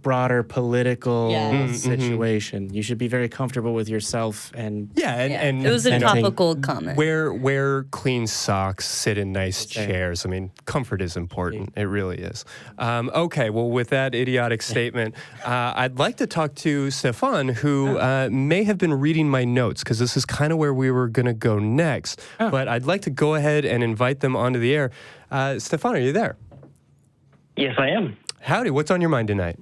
S4: broader political situation. You should be very comfortable with yourself and
S2: and
S3: it was a
S2: and
S3: topical comment.
S2: Wear clean socks, sit in nice chairs. I mean, comfort is important. It really is. Okay, well, with that idiotic statement, I'd like to talk to Stefan, who may have been reading my notes, because this is kind of where we were going to go next. But I'd like to go ahead and invite them onto the air. Stefan, are you there?
S5: Yes, I am.
S2: Howdy, what's on your mind tonight?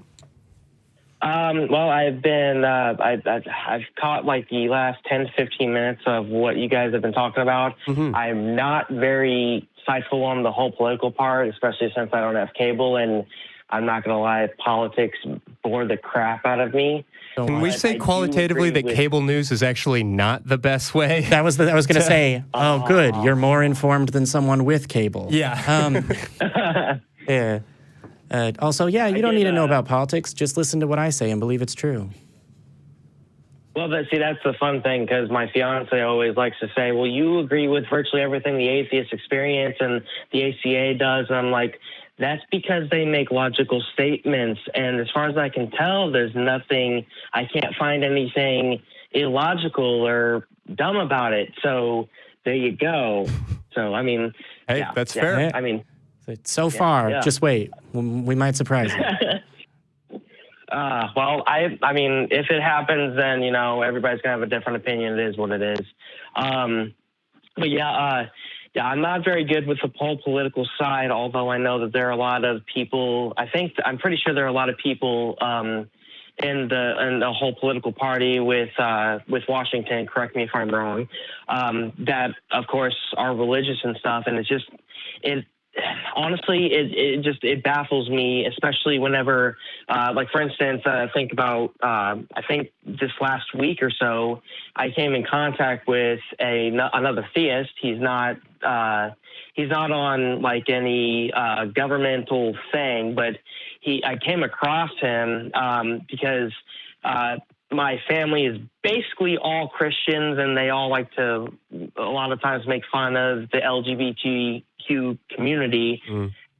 S5: Well, I've been, I've caught the last 10 to 15 minutes of what you guys have been talking about. I'm not very insightful on the whole political part, especially since I don't have cable, and I'm not going to lie, politics bore the crap out of me.
S2: Can we say
S5: I do
S2: qualitatively
S5: agree
S2: that
S5: with-
S2: cable news is actually not the best way?
S4: That was I was going to say, oh, good. You're more informed than someone with cable.
S2: Yeah.
S4: Yeah. Also, yeah, you don't
S5: did,
S4: need to know about politics. Just listen to what I say and believe it's true.
S5: Well, that's the fun thing, because my fiance always likes to say, well, you agree with virtually everything the atheist experience and the ACA does. And I'm like, that's because they make logical statements. And as far as I can tell, there's nothing, I can't find anything illogical or dumb about it. So there you go. So, I mean,
S2: Hey,
S5: yeah,
S2: that's
S5: yeah.
S2: fair.
S5: I mean,
S4: So far,
S5: yeah.
S4: just wait. We might surprise you.
S5: well, I mean, if it happens, then, everybody's going to have a different opinion. It is what it is. But yeah, I'm not very good with the whole political side, although I know that there are a lot of people, I'm pretty sure there are a lot of people in the whole political party with Washington, correct me if I'm wrong, that, of course, are religious and stuff. And it's just, honestly, it baffles me, especially whenever, like, for instance, think about, I think this last week or so, I came in contact with another theist. He's not on like any governmental thing, but I came across him because my family is basically all Christians, and they all like to a lot of times make fun of the LGBTQ community.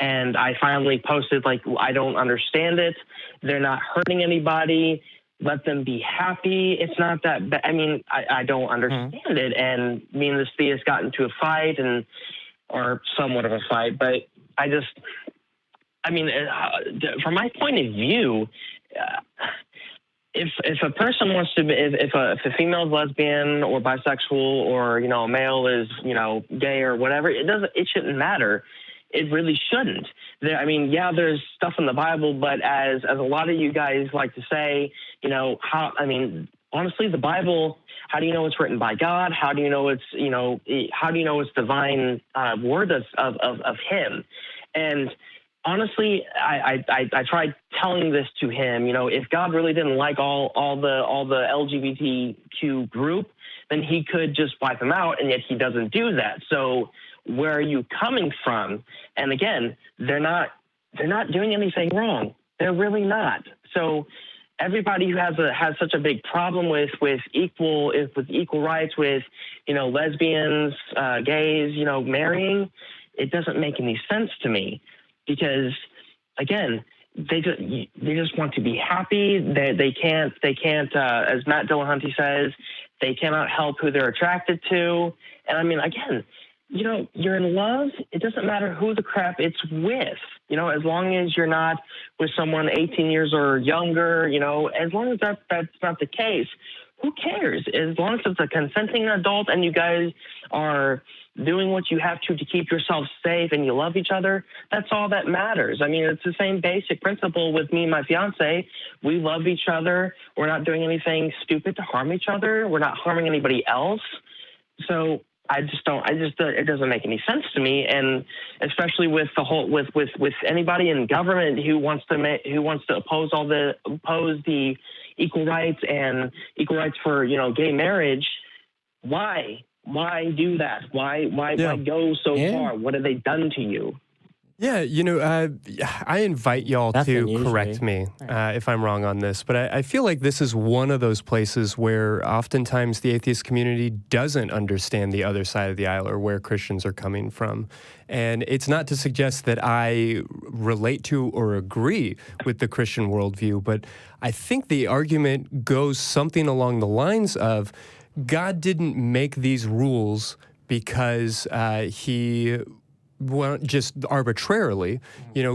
S5: And I finally posted, like, I don't understand it. They're not hurting anybody. Let them be happy. It's not that bad. I mean, I don't understand it. And me and this theist got into a fight, or somewhat of a fight. But from my point of view, if a person wants to be, if a female is lesbian or bisexual, or a male is gay or whatever, it shouldn't matter. It really shouldn't. There's stuff in the Bible, but as a lot of you guys like to say, honestly, the Bible, how do you know it's written by God? How do you know it's divine word of Him? And honestly, I tried telling this to him. If God really didn't like all the LGBTQ group, then He could just wipe them out, and yet He doesn't do that. So where are you coming from? And again, they're not doing anything wrong. They're really not. So everybody who has such a big problem with equal rights, with lesbians, gays, marrying, it doesn't make any sense to me. Because again, they just want to be happy. They can't. As Matt Dillahunty says, they cannot help who they're attracted to. And again, you're in love. It doesn't matter who the crap it's with. As long as you're not with someone 18 years or younger. As long as that's not the case, who cares? As long as it's a consenting adult and you guys are doing what you have to keep yourself safe and you love each other, that's all that matters. It's the same basic principle with me and my fiance. We love each other. We're not doing anything stupid to harm each other. We're not harming anybody else. So it doesn't make any sense to me. And especially with the whole, with anybody in government who wants to oppose the equal rights and equal rights for, gay marriage. Why do that? Why go so far? What have they done to you?
S2: Yeah, I invite y'all
S4: Nothing,
S2: to correct me if I'm wrong on this, but I feel like this is one of those places where oftentimes the atheist community doesn't understand the other side of the aisle or where Christians are coming from. And it's not to suggest that I relate to or agree with the Christian worldview, but I think the argument goes something along the lines of God didn't make these rules because He... well, just arbitrarily,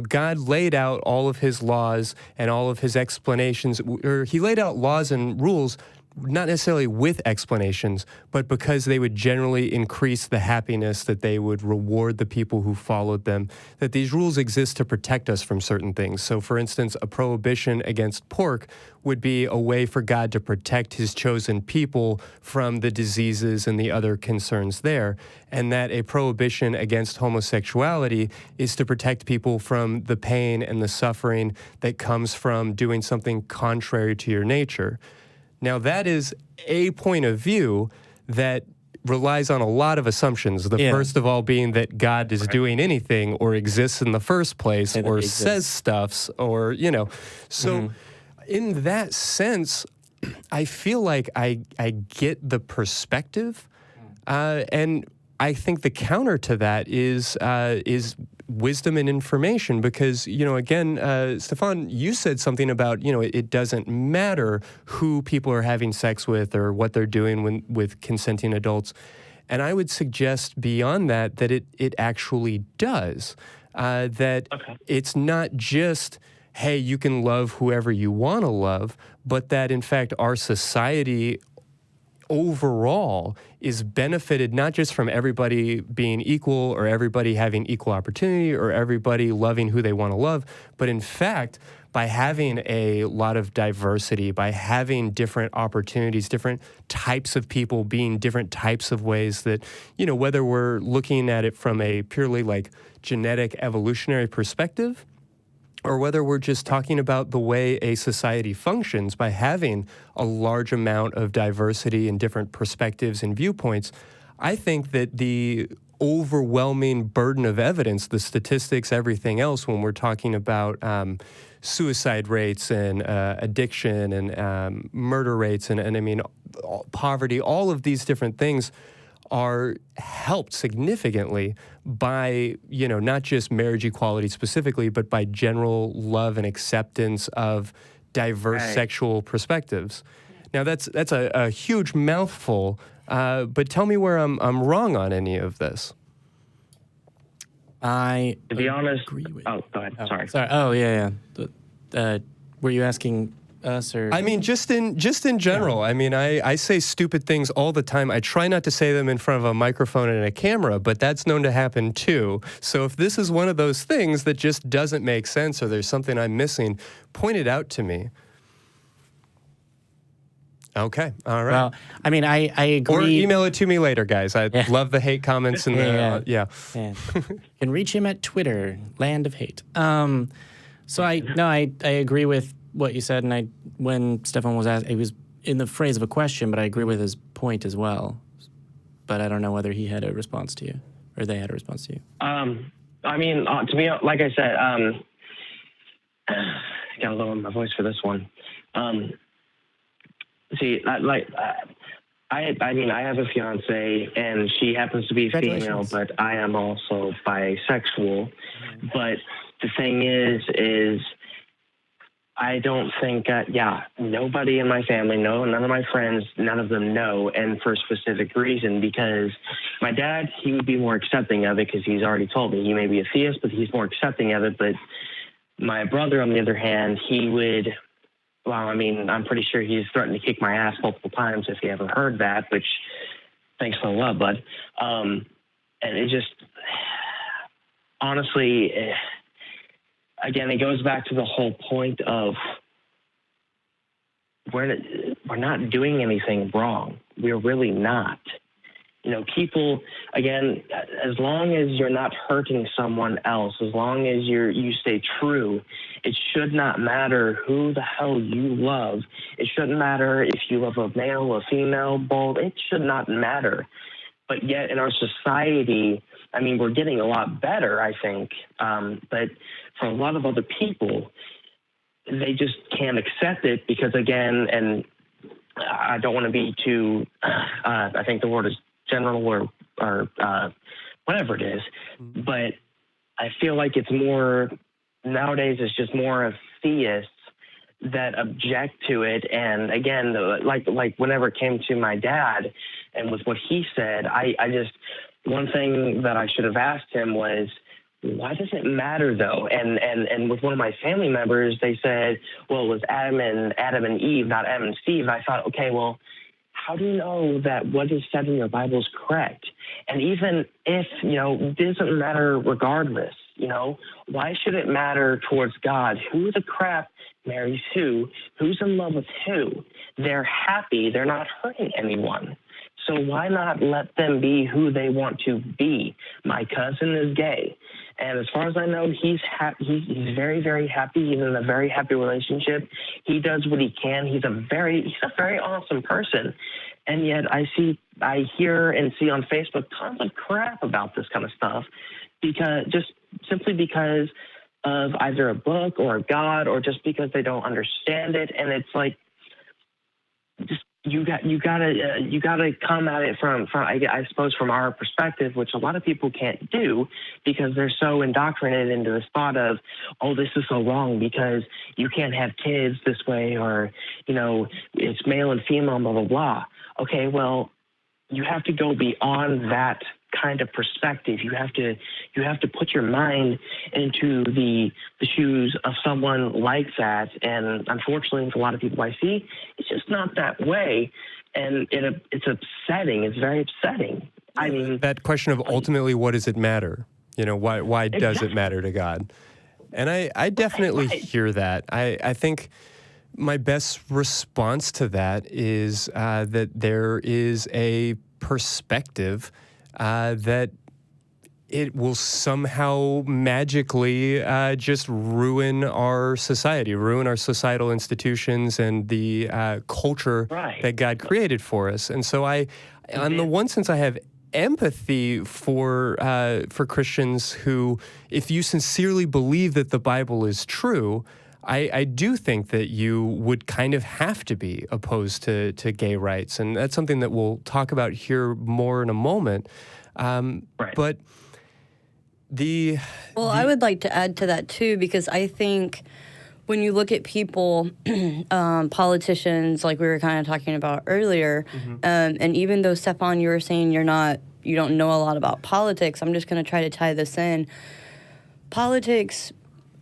S2: God laid out all of His laws and all of His explanations, or He laid out laws and rules not necessarily with explanations, but because they would generally increase the happiness, that they would reward the people who followed them, that these rules exist to protect us from certain things. So, for instance, a prohibition against pork would be a way for God to protect his chosen people from the diseases and the other concerns there, and that a prohibition against homosexuality is to protect people from the pain and the suffering that comes from doing something contrary to your nature. Now, that is a point of view that relies on a lot of assumptions. The first of all being that God is doing anything or exists in the first place or says stuffs or, So in that sense, I feel like I get the perspective. And I think the counter to that is wisdom and information, because, again, Stefan, you said something about, it doesn't matter who people are having sex with or what they're doing with consenting adults. And I would suggest beyond that it actually does. It's not just, hey, you can love whoever you want to love, but that, in fact, our society overall is benefited not just from everybody being equal or everybody having equal opportunity or everybody loving who they want to love, but in fact, by having a lot of diversity, by having different opportunities, different types of people being different types of ways that, whether we're looking at it from a purely like genetic evolutionary perspective, or whether we're just talking about the way a society functions by having a large amount of diversity and different perspectives and viewpoints, I think that the overwhelming burden of evidence, the statistics, everything else, when we're talking about suicide rates and addiction and murder rates and I mean, poverty, all of these different things are helped significantly by, not just marriage equality specifically, but by general love and acceptance of diverse sexual perspectives. Now, that's a huge mouthful, but tell me where I'm wrong on any of this.
S5: To be honest,
S4: agree with
S5: go ahead. Sorry.
S4: Oh, yeah. Were you asking us or?
S2: I mean, just in general. Yeah. I mean, I say stupid things all the time. I try not to say them in front of a microphone and a camera, but that's known to happen too. So if this is one of those things that just doesn't make sense or there's something I'm missing, point it out to me. Okay, all right.
S4: Well, I mean, I agree.
S2: Or email it to me later, guys. I love the hate comments and
S4: yeah. You can reach him at Twitter, Land of Hate. So I agree with what you said, and when Stefan was asked, it was in the phrase of a question, but I agree with his point as well. But I don't know whether he had a response to you, or they had a response to you.
S5: I mean, to me, like I said, got a little in my voice for this one. See, I mean, I have a fiance, and she happens to be female, but I am also bisexual. But the thing is I don't think, nobody in my family, none of my friends, none of them know, and for a specific reason, because my dad, he would be more accepting of it because he's already told me he may be a theist, but he's more accepting of it. But my brother, on the other hand, he would, well, I mean, I'm pretty sure he's threatened to kick my ass multiple times if he ever heard that, which, thanks for the love, bud. And it just, honestly, again, it goes back to the whole point of we're not doing anything wrong. We're really not. People, again, as long as you're not hurting someone else, as long as you stay true, it should not matter who the hell you love. It shouldn't matter if you love a male, a female, both. It should not matter. But yet in our society, I mean, we're getting a lot better, I think. But for a lot of other people, they just can't accept it because, again, and I don't want to be too, I think the word is general or whatever it is. But I feel like it's more, nowadays it's just more of theists that object to it. And again, like whenever it came to my dad and with what he said, I just, one thing that I should have asked him was, why does it matter though? And with one of my family members, they said, well, it was Adam and Eve, not Adam and Steve. And I thought, okay, well, how do you know that what is said in your Bible is correct? And even if, it doesn't matter regardless, why should it matter towards God? Who the crap marries who? Who's in love with who? They're happy. They're not hurting anyone. So why not let them be who they want to be? My cousin is gay. And as far as I know, he's very, very happy. He's in a very happy relationship. He does what he can. He's a very awesome person. And yet I hear and see on Facebook tons of crap about this kind of stuff simply because of either a book or a God or just because they don't understand it. And it's like, just you gotta come at it from I suppose from our perspective, which a lot of people can't do because they're so indoctrinated into this thought of, oh, this is so wrong because you can't have kids this way, or it's male and female, blah blah blah. Okay, well, you have to go beyond that kind of perspective. You have to put your mind into the shoes of someone like that. And unfortunately, with a lot of people I see, it's just not that way. And it's upsetting. It's very upsetting. I mean,
S2: that question of ultimately, what does it matter? Why does it matter to God? And I definitely hear that. I think my best response to that is that there is a perspective that it will somehow magically just ruin our society, ruin our societal institutions and the culture that God created for us. And so on the one sense, I have empathy for Christians who, if you sincerely believe that the Bible is true, I do think that you would kind of have to be opposed to gay rights. And that's something that we'll talk about here more in a moment. But
S3: I would like to add to that too, because I think when you look at people, politicians, like we were kind of talking about earlier, and even though, Stefan, you were saying you don't know a lot about politics, I'm just going to try to tie this in. Politics,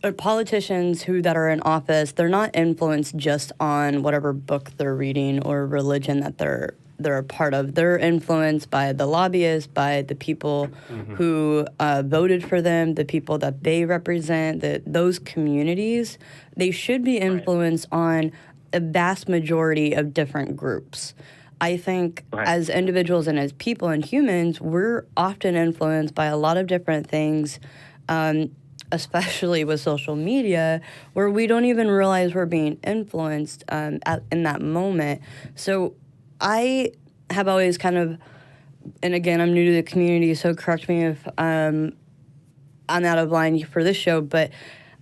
S3: or politicians that are in office, they're not influenced just on whatever book they're reading or religion that they're a part of. They're influenced by the lobbyists, by the people who voted for them, the people that they represent, those communities. They should be influenced on a vast majority of different groups. I think as individuals and as people and humans, we're often influenced by a lot of different things, especially with social media, where we don't even realize we're being influenced in that moment. So I have always kind of, and again, I'm new to the community, so correct me if I'm out of line for this show, but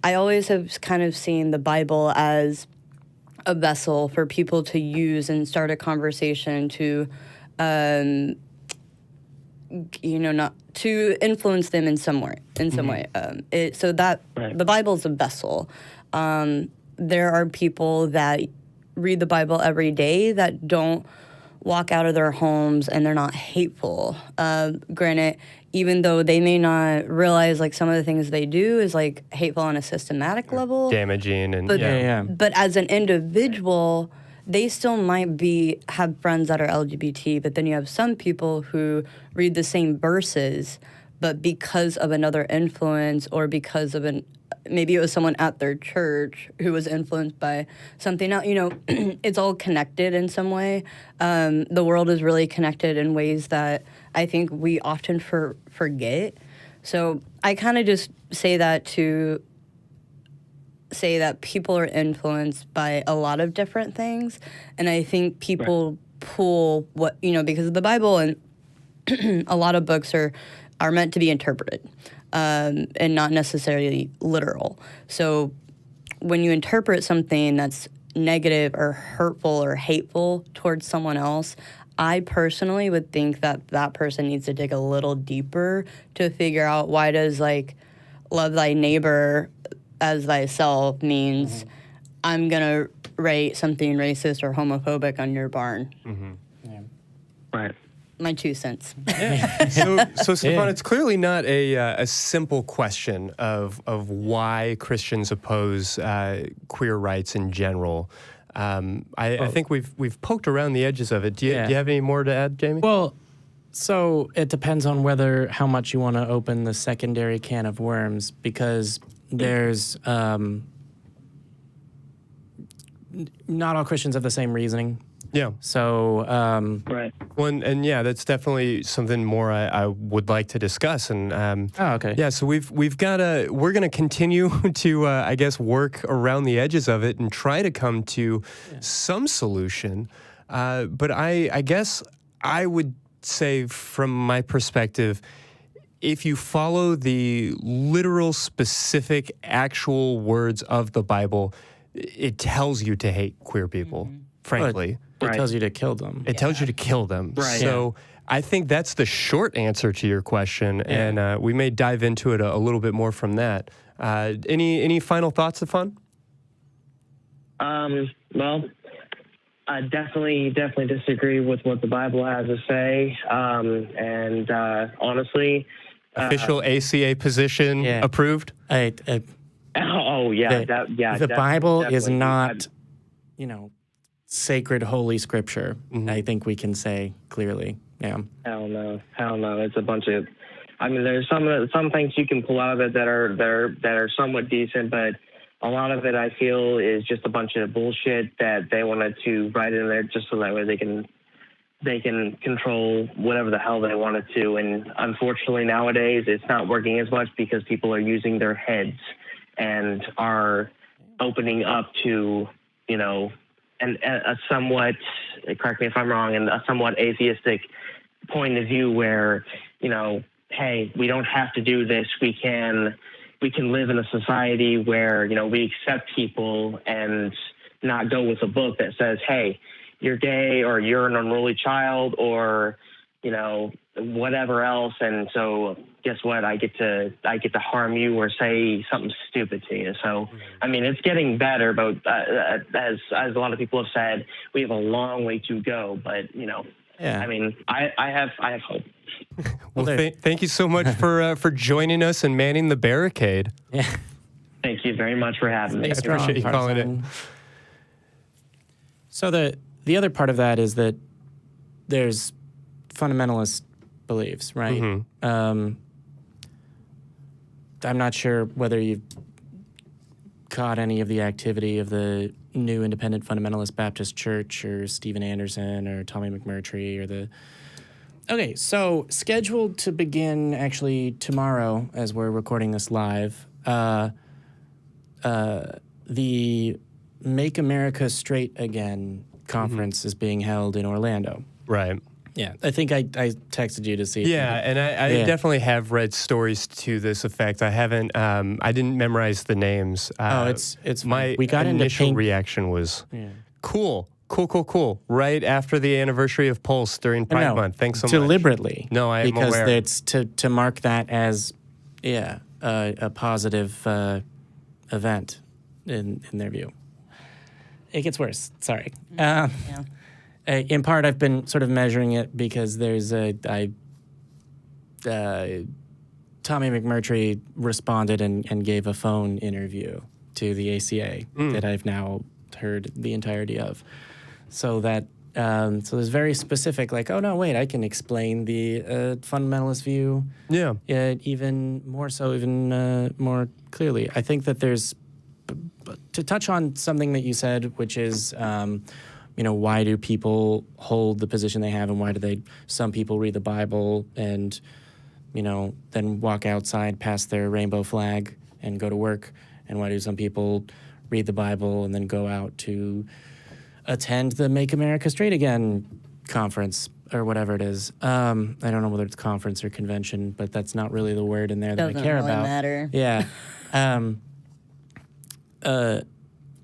S3: I always have kind of seen the Bible as a vessel for people to use and start a conversation to, not to influence them in some way. The Bible's a vessel. There are people that read the Bible every day that don't walk out of their homes and they're not hateful. Granted, even though they may not realize like some of the things they do is like hateful on a systematic level,
S2: damaging, and
S3: but as an individual, they still might have friends that are LGBT, but then you have some people who read the same verses, but because of another influence or because of maybe it was someone at their church who was influenced by something else, it's all connected in some way. The world is really connected in ways that I think we often forget. So I kind of just say that to say that people are influenced by a lot of different things. And I think people pull because of the Bible and a lot of books are meant to be interpreted and not necessarily literal. So when you interpret something that's negative or hurtful or hateful towards someone else, I personally would think that person needs to dig a little deeper to figure out why does love thy neighbor as thyself means I'm going to write something racist or homophobic on your barn.
S5: Right.
S3: my 2 cents.
S2: So Stefan, it's clearly not a simple question of why Christians oppose queer rights in general. I think we've poked around the edges of it. Do you have any more to add, Jamie?
S4: Well, so it depends on how much you want to open the secondary can of worms, because there's not all Christians have the same reasoning.
S2: Yeah.
S4: So,
S5: Right.
S2: Well, and that's definitely something more I would like to discuss. And
S4: okay.
S2: yeah, so we're gonna continue to I guess work around the edges of it and try to come to some solution. But I guess I would say, from my perspective, if you follow the literal, specific, actual words of the Bible, it tells you to hate queer people. Frankly.
S4: It tells you to kill them.
S2: It tells you to kill them.
S5: Right.
S2: So I think that's the short answer to your question, and we may dive into it a little bit more from that. Any final thoughts, Stefan?
S5: Well, I definitely disagree with what the Bible has to say, and honestly,
S2: Official ACA position approved?
S5: the
S4: The Bible is not, sacred, holy scripture. I think we can say clearly. Yeah.
S5: Hell no. It's a bunch of. I mean, there's some things you can pull out of it that are somewhat decent, but a lot of it I feel is just a bunch of bullshit that they wanted to write in there just so that way they can control whatever the hell they wanted to. And unfortunately nowadays it's not working as much because people are using their heads and are opening up to, a somewhat, correct me if I'm wrong, and a somewhat atheistic point of view where, hey, we don't have to do this. We can live in a society where, we accept people and not go with a book that says, hey, you're gay or you're an unruly child or, whatever else. And so guess what? I get to harm you or say something stupid to you. So, I mean, it's getting better, but as a lot of people have said, we have a long way to go. But, I mean, I have hope.
S2: Well, thank you so much for joining us and manning the barricade.
S4: Yeah.
S5: Thank you very much for having me.
S2: I appreciate you calling in.
S4: So the other part of that is that there's fundamentalist beliefs, right? I'm not sure whether you've caught any of the activity of the new Independent Fundamentalist Baptist Church or Stephen Anderson or Tommy McMurtry or Okay, so scheduled to begin actually tomorrow as we're recording this live, the Make America Straight Again conference is being held in Orlando.
S2: Right.
S4: Yeah, I think I texted you to see.
S2: Yeah, and I definitely have read stories to this effect. I haven't. I didn't memorize the names.
S4: It's
S2: my
S4: we got
S2: initial
S4: into
S2: reaction was cool. Right after the anniversary of Pulse during Pride Month. Thanks so much.
S4: Deliberately.
S2: No, I am
S4: because
S2: aware.
S4: It's to mark that as a positive event in their view. It gets worse. Sorry. In part, I've been sort of measuring it because there's Tommy McMurtry responded and gave a phone interview to the ACA that I've now heard the entirety of. So that so there's very specific, like, oh no, wait, I can explain the fundamentalist view.
S2: Yeah.
S4: Even more so, even more clearly. I think that there's to touch on something that you said, which is. Why do people hold the position they have, and why do some people read the Bible and, then walk outside past their rainbow flag and go to work? And why do some people read the Bible and then go out to attend the Make America Straight Again conference or whatever it is? I don't know whether it's conference or convention, but that's not really the word in there that I care
S3: really
S4: about.
S3: Matter.
S4: Yeah.
S2: At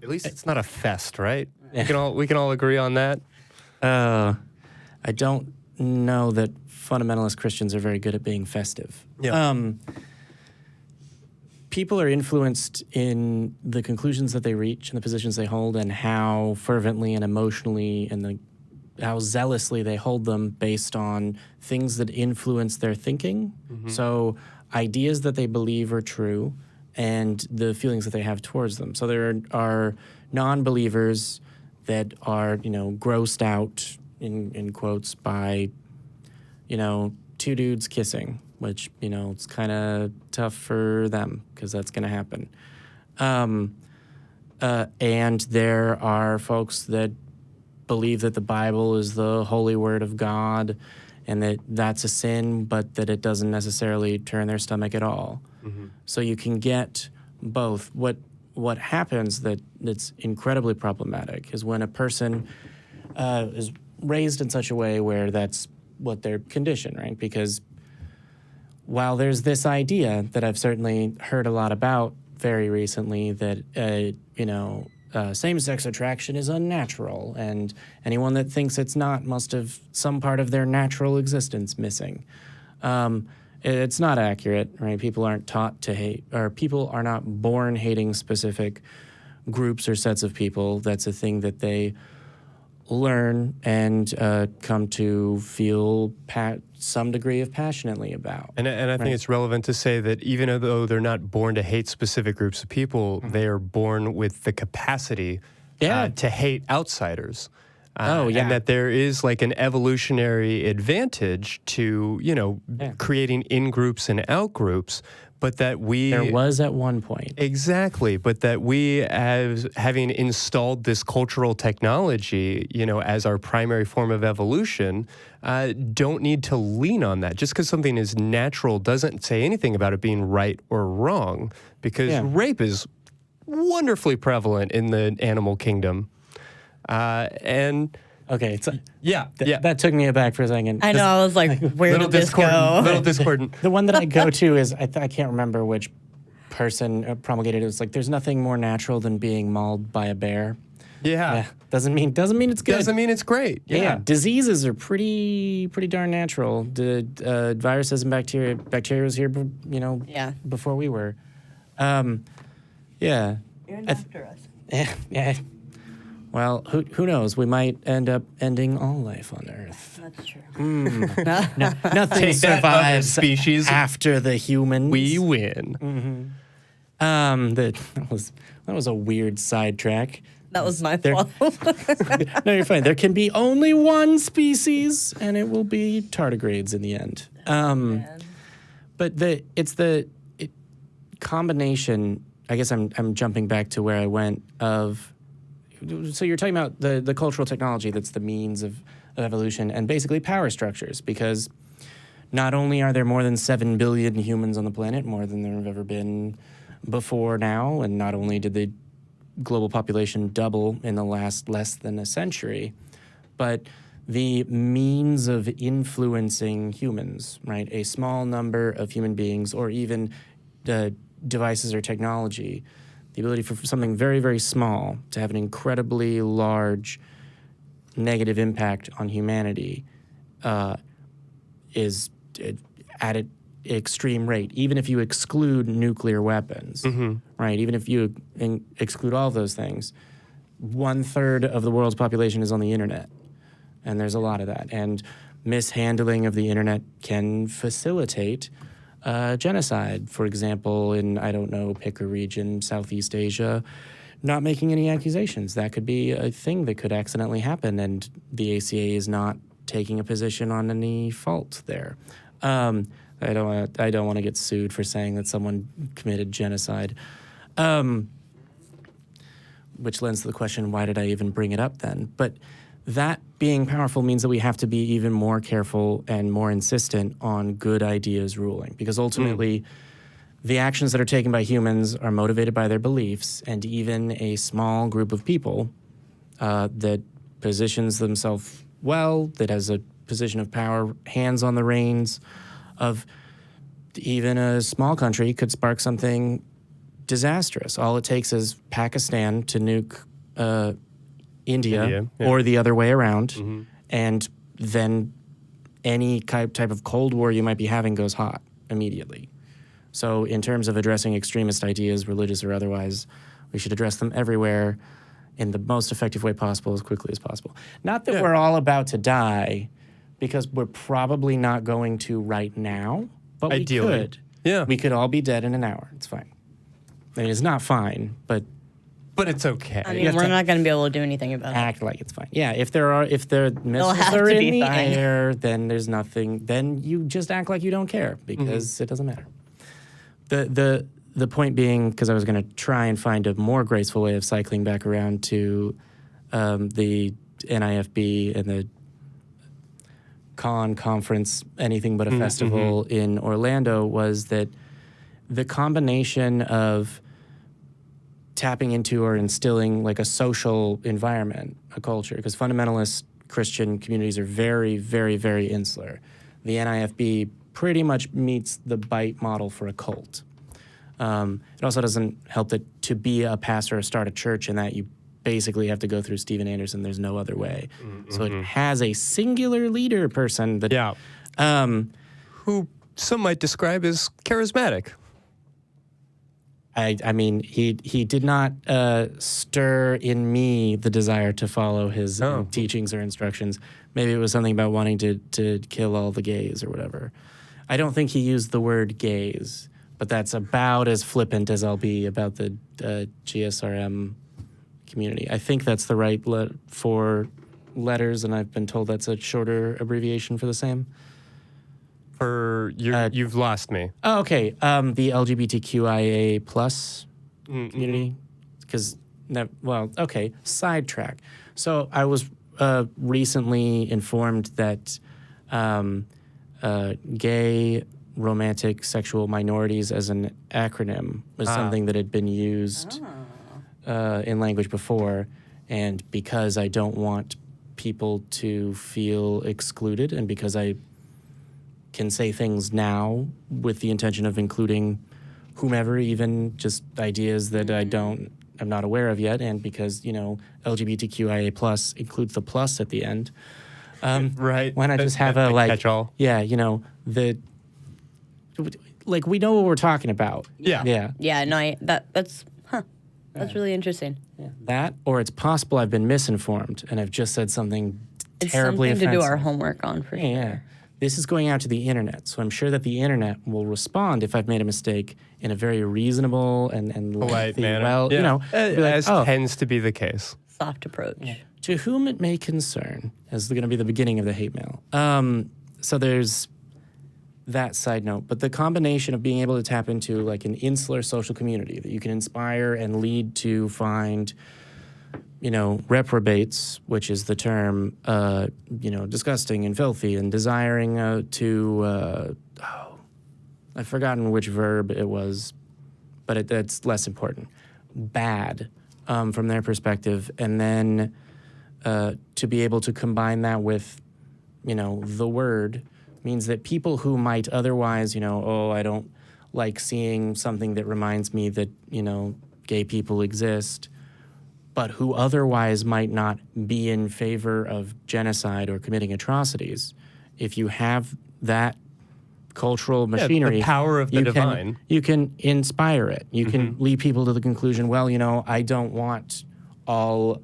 S2: least it's not a fest, right? We can all agree on that.
S4: I don't know that fundamentalist Christians are very good at being festive.
S2: Yeah.
S4: People are influenced in the conclusions that they reach and the positions they hold and how fervently and emotionally and how zealously they hold them based on things that influence their thinking. So ideas that they believe are true and the feelings that they have towards them. So there are non-believers that are, grossed out, in quotes, by, two dudes kissing, which, it's kind of tough for them because that's going to happen. And there are folks that believe that the Bible is the holy word of God and that that's a sin, but that it doesn't necessarily turn their stomach at all. So you can get both. What happens that's incredibly problematic is when a person is raised in such a way where that's what they're conditioned, right? Because while there's this idea that I've certainly heard a lot about very recently that, same-sex attraction is unnatural, and anyone that thinks it's not must have some part of their natural existence missing. It's not accurate, right? People aren't taught to hate, or people are not born hating specific groups or sets of people. That's a thing that they learn and come to feel some degree of passionately about.
S2: And I think it's relevant to say that even though they're not born to hate specific groups of people, they are born with the capacity to hate outsiders. And that there is like an evolutionary advantage to, creating in-groups and out-groups, but that
S4: There was at one point.
S2: Exactly, but that we, as having installed this cultural technology, as our primary form of evolution, don't need to lean on that. Just because something is natural doesn't say anything about it being right or wrong, because rape is wonderfully prevalent in the animal kingdom.
S4: Okay, that took me aback for a second.
S3: I know, I was like, where did this go?
S2: Little discordant.
S4: The one that I go to is, I can't remember which person promulgated it. It's like, there's nothing more natural than being mauled by a bear.
S2: Yeah.
S4: Doesn't mean it's good.
S2: Doesn't mean it's great.
S4: Yeah. Diseases are pretty darn natural. The viruses and bacteria was here, before we were.
S3: Even after us.
S4: Yeah. Well, who knows? We might end up ending all life on Earth.
S3: That's true.
S4: Nothing survives
S2: species
S4: after the humans.
S2: We win.
S4: That was a weird sidetrack.
S3: That was my fault.
S4: No, you're fine. There can be only one species, and it will be tardigrades in the end. But it's the combination. I guess I'm jumping back to where I went of. So you're talking about the cultural technology that's the means of evolution and basically power structures, because not only are there more than 7 billion humans on the planet, more than there have ever been before now, and not only did the global population double in the last less than a century, but the means of influencing humans, right? A small number of human beings or even devices or technology, the ability for something very, very small to have an incredibly large negative impact on humanity is at an extreme rate, even if you exclude nuclear weapons, right? Even if you exclude all of those things, 1/3 of the world's population is on the internet, and there's a lot of that. And mishandling of the internet can facilitate genocide, for example, in, pick a region, Southeast Asia, not making any accusations. That could be a thing that could accidentally happen, and the ACA is not taking a position on any fault there. I don't want to get sued for saying that someone committed genocide, which lends to the question, why did I even bring it up then? But that being powerful means that we have to be even more careful and more insistent on good ideas ruling, because ultimately the actions that are taken by humans are motivated by their beliefs, and even a small group of people that positions themselves well, that has a position of power, hands on the reins of even a small country, could spark something disastrous. All it takes is Pakistan to nuke India or the other way around, and then any type of Cold War you might be having goes hot immediately. So in terms of addressing extremist ideas, religious or otherwise, we should address them everywhere, in the most effective way possible as quickly as possible. Not that we're all about to die, because we're probably not going to right now, but
S2: Ideally.
S4: we could.
S2: Yeah.
S4: We could all be dead in an hour. It's fine. I mean, it's not fine, but
S2: it's okay.
S3: I mean, we're not going to be able to do anything about it.
S4: act like it's fine. Yeah, if the missiles
S3: have
S4: are
S3: to
S4: in
S3: be
S4: the
S3: fine.
S4: air, then there's nothing. Then you just act like you don't care because it doesn't matter. The point being, because I was going to try and find a more graceful way of cycling back around to the NIFB and the conference, anything but a festival in Orlando, was that the combination of tapping into or instilling like a social environment, a culture, because fundamentalist Christian communities are very, very, very insular. The NIFB pretty much meets the BITE model for a cult. It also doesn't help that to be a pastor or start a church in that you basically have to go through Steven Anderson. There's no other way. So it has a singular leader person that
S2: who some might describe as charismatic.
S4: I mean, he did not stir in me the desire to follow his teachings or instructions. Maybe it was something about wanting to kill all the gays or whatever. I don't think he used the word gays, but that's about as flippant as I'll be about the GSRM community. I think that's the right 4 letters, and I've been told that's a shorter abbreviation for the same.
S2: You've lost me.
S4: Oh, okay. The LGBTQIA plus community, because sidetrack. So I was recently informed that gay romantic sexual minorities as an acronym was something that had been used in language before, and because I don't want people to feel excluded, and because I can say things now with the intention of including whomever, even just ideas that I'm not aware of yet, and because, LGBTQIA plus includes the plus at the end.
S2: Right.
S4: Why not just have a
S2: catch-all?
S4: Yeah, we know what we're talking about.
S2: Yeah.
S3: Yeah, no, that's really interesting.
S4: Yeah. That, or it's possible I've been misinformed and I've just said something terribly
S3: It's something to do our
S4: offensive.
S3: homework on for sure.
S4: Yeah. This is going out to the internet, so I'm sure that the internet will respond if I've made a mistake in a very reasonable and
S2: Polite
S4: lengthy,
S2: manner.
S4: well, be like,
S2: as tends to be the case.
S3: Soft approach.
S4: To whom it may concern is going to be the beginning of the hate mail. So there's that side note, but the combination of being able to tap into like an insular social community that you can inspire and lead to find, reprobates, which is the term, disgusting and filthy, and desiring I've forgotten which verb it was, but that's less important. Bad from their perspective, and then to be able to combine that with, the word means that people who might otherwise, I don't like seeing something that reminds me that, gay people exist, but who otherwise might not be in favor of genocide or committing atrocities. If you have that cultural machinery,
S2: the power of the divine,
S4: you can inspire it. You can lead people to the conclusion, well, I don't want all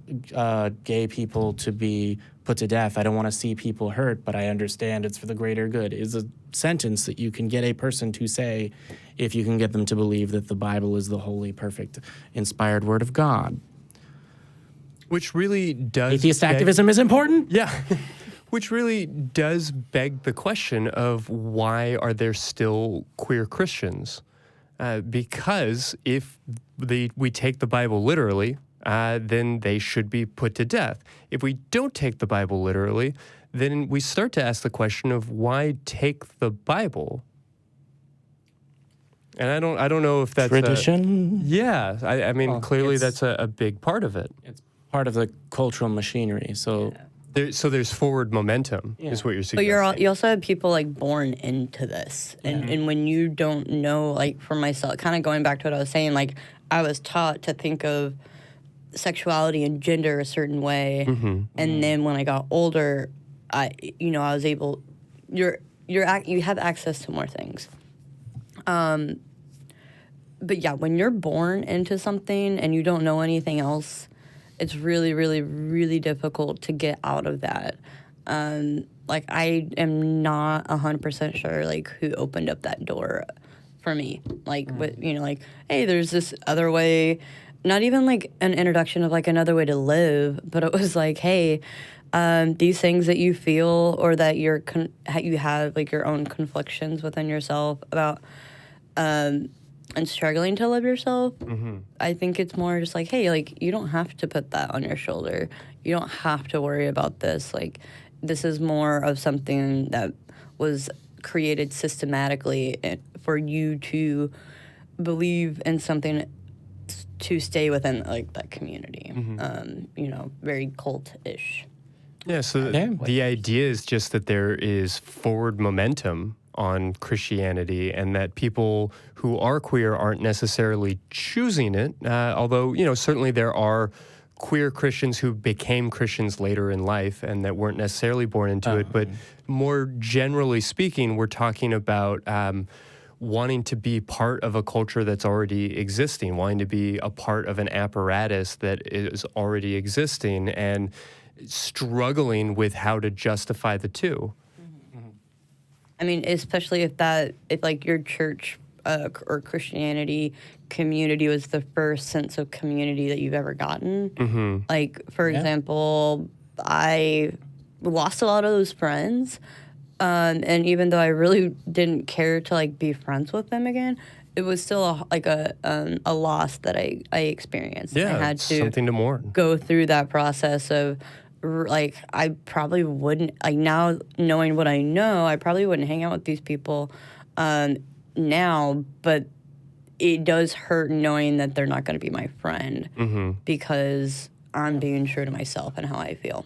S4: gay people to be put to death. I don't want to see people hurt, but I understand it's for the greater good, is a sentence that you can get a person to say if you can get them to believe that the Bible is the holy, perfect, inspired word of God.
S2: Which really does...
S4: Atheist activism is important?
S2: Yeah. Which really does beg the question of why are there still queer Christians? Because if we take the Bible literally, then they should be put to death. If we don't take the Bible literally, then we start to ask the question of why take the Bible? And I don't know if that's
S4: tradition.
S2: I mean, clearly that's a big part of it.
S4: It's part of the cultural machinery. So,
S2: there's forward momentum, is what you're suggesting.
S3: But you also have people like born into this, and when you don't know, like for myself, kind of going back to what I was saying, like I was taught to think of sexuality and gender a certain way, and then when I got older, I was able. You have access to more things. But yeah, when you're born into something and you don't know anything else, it's really, really, really difficult to get out of that. Like, I am not 100% sure, like, who opened up that door for me. Like, but, you know, like, hey, there's this other way, not even, like, an introduction of, like, another way to live, but it was like, hey, these things that you feel or that you have, like, your own conflictions within yourself about, and struggling to live yourself, I think it's more just like, hey, like, you don't have to put that on your shoulder. You don't have to worry about this. Like, this is more of something that was created systematically for you to believe in something to stay within, like, that community. You know, very cult-ish.
S2: Yeah, so the idea is just that there is forward momentum on Christianity and that people who are queer aren't necessarily choosing it, although, you know, certainly there are queer Christians who became Christians later in life and that weren't necessarily born into it. But more generally speaking, we're talking about wanting to be part of a culture that's already existing, wanting to be a part of an apparatus that is already existing and struggling with how to justify the two.
S3: I mean, especially if like your church or Christianity community was the first sense of community that you've ever gotten. Like, for example, I lost a lot of those friends, and even though I really didn't care to, like, be friends with them again, it was still a loss that I experienced.
S2: Yeah,
S3: I had to
S2: something to mourn.
S3: Go through that process of, like, I probably wouldn't, like, now knowing what I know, I probably wouldn't hang out with these people now, but it does hurt knowing that they're not going to be my friend because I'm being true to myself and how I feel.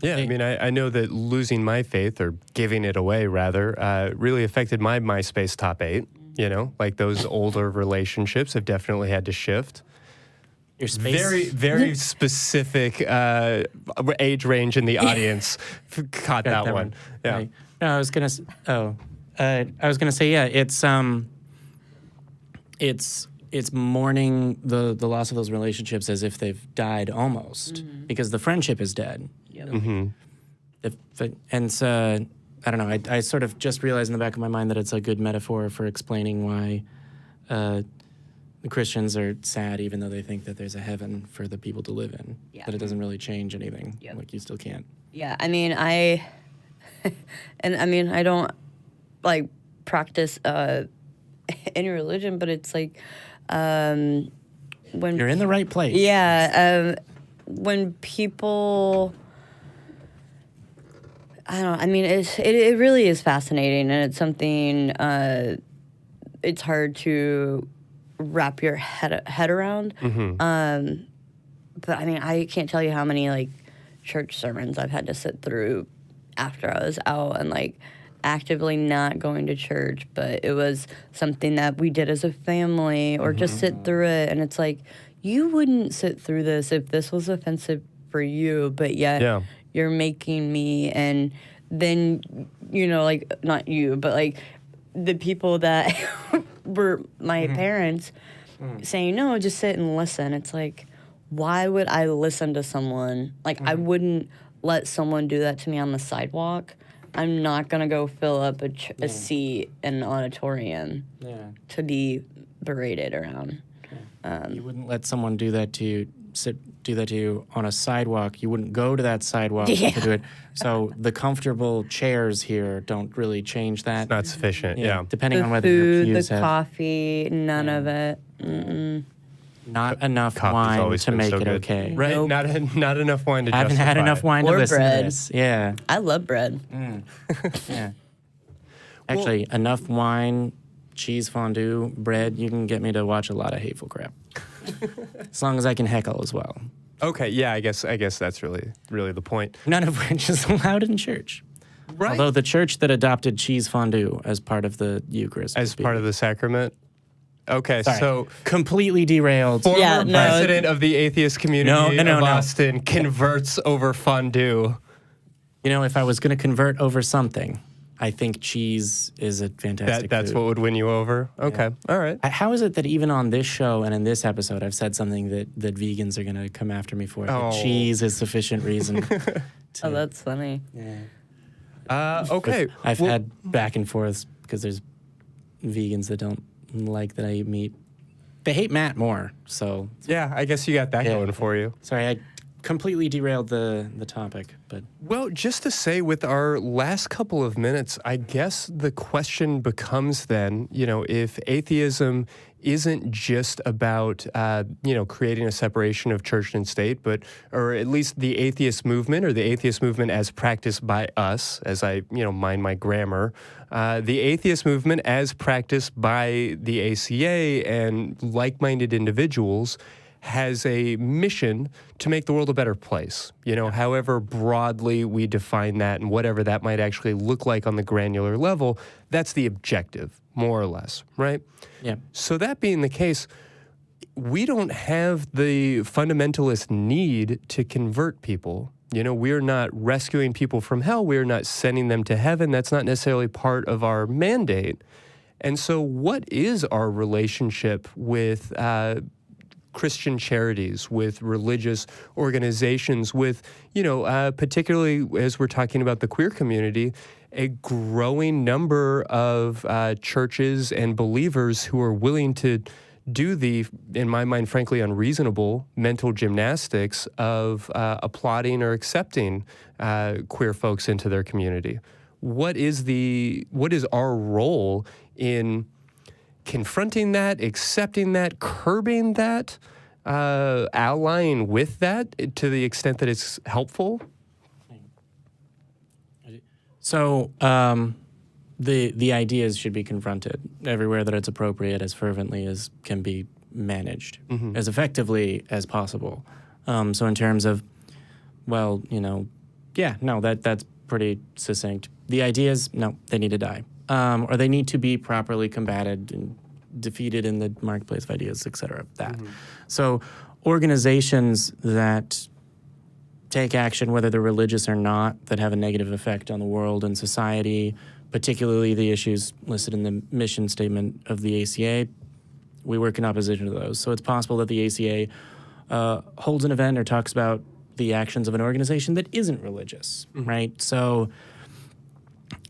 S2: Yeah, I mean, I know that losing my faith, or giving it away rather, really affected my MySpace top 8, you know? Like, those older relationships have definitely had to shift.
S4: Your space.
S2: Very, very specific age range in the audience caught that one. Yeah.
S4: Right. No, I was gonna. I was gonna say, yeah. It's mourning the loss of those relationships as if they've died almost, because the friendship is dead. And so, I don't know. I sort of just realized in the back of my mind that it's a good metaphor for explaining why the Christians are sad, even though they think that there's a heaven for the people to live in.
S3: Yeah.
S4: That it doesn't really change anything. Like, you still can't.
S3: Yeah, I mean, I don't, like, practice any religion, but it's like when
S4: You're in the right place.
S3: Yeah, when people, I don't know, I mean, it really is fascinating, and it's something it's hard to wrap your head around. But I mean, I can't tell you how many, like, church sermons I've had to sit through after I was out and, like, actively not going to church, but it was something that we did as a family or just sit through it. And it's like, you wouldn't sit through this if this was offensive for you, but yet you're making me. And then, you know, like, not you, but, like, the people that were my parents saying, no, just sit and listen. It's like, why would I listen to someone? Like, I wouldn't let someone do that to me on the sidewalk. I'm not going to go fill up a seat in an auditorium to be berated around.
S4: You wouldn't let someone do that to you, do that to you on a sidewalk. You wouldn't go to that sidewalk to do it. So the comfortable chairs here don't really change that.
S2: It's not sufficient,
S4: Depending
S3: the
S4: on whether
S3: food,
S4: your pews
S3: the
S4: have
S3: coffee, none of it.
S4: not enough
S2: Coffee's
S4: wine
S2: always
S4: to
S2: been
S4: make
S2: so
S4: it
S2: good.
S4: okay.
S2: Right,
S3: Nope.
S2: not enough wine to
S4: I haven't had
S2: justify
S4: enough
S2: it.
S4: wine
S3: Or
S4: to listen
S3: bread.
S4: to this. Yeah.
S3: I love bread.
S4: Yeah. Actually, enough wine, cheese fondue, bread, you can get me to watch a lot of hateful crap. As long as I can heckle as well.
S2: Okay, yeah, I guess that's really the point.
S4: None of which is allowed in church.
S2: Right.
S4: Although the church that adopted cheese fondue as part of the Eucharist.
S2: As part of the sacrament. Okay,
S4: Sorry.
S2: so
S4: completely derailed.
S2: former
S3: Yeah, no,
S2: president of the Atheist Community
S4: No.
S2: of Austin converts over fondue.
S4: You know, if I was going to convert over something, I think cheese is a fantastic
S2: That's
S4: food.
S2: what would win you over? Okay. All right.
S4: How is it that even on this show and in this episode, I've said something that vegans are going to come after me for? That cheese is sufficient reason.
S3: Oh, that's funny.
S4: Yeah.
S2: Okay.
S4: I've had back and forths because there's vegans that don't like that I eat meat. They hate Matt more, so...
S2: Yeah, I guess you got that going for you.
S4: Sorry, I completely derailed the topic, but...
S2: Well, just to say, with our last couple of minutes, I guess the question becomes then, if atheism isn't just about, creating a separation of church and state, or at least the atheist movement, or the atheist movement as practiced by us, as I, mind my grammar, the atheist movement as practiced by the ACA and like-minded individuals has a mission to make the world a better place, however broadly we define that and whatever that might actually look like on the granular level, that's the objective, more or less, right?
S4: Yeah.
S2: So that being the case, we don't have the fundamentalist need to convert people. We're not rescuing people from hell. We're not sending them to heaven. That's not necessarily part of our mandate. And so what is our relationship with Christian charities, with religious organizations, with, particularly as we're talking about the queer community, a growing number of churches and believers who are willing to do the, in my mind, frankly, unreasonable mental gymnastics of applauding or accepting queer folks into their community. What is our role in confronting that, accepting that, curbing that, allying with that to the extent that it's helpful?
S4: So the ideas should be confronted everywhere that it's appropriate, as fervently as can be managed, as effectively as possible. So in terms of, that's pretty succinct. The ideas, no, they need to die. Or they need to be properly combated and defeated in the marketplace of ideas, et cetera. So organizations that take action, whether they're religious or not, that have a negative effect on the world and society, particularly the issues listed in the mission statement of the ACA, we work in opposition to those. So it's possible that the ACA holds an event or talks about the actions of an organization that isn't religious, right? So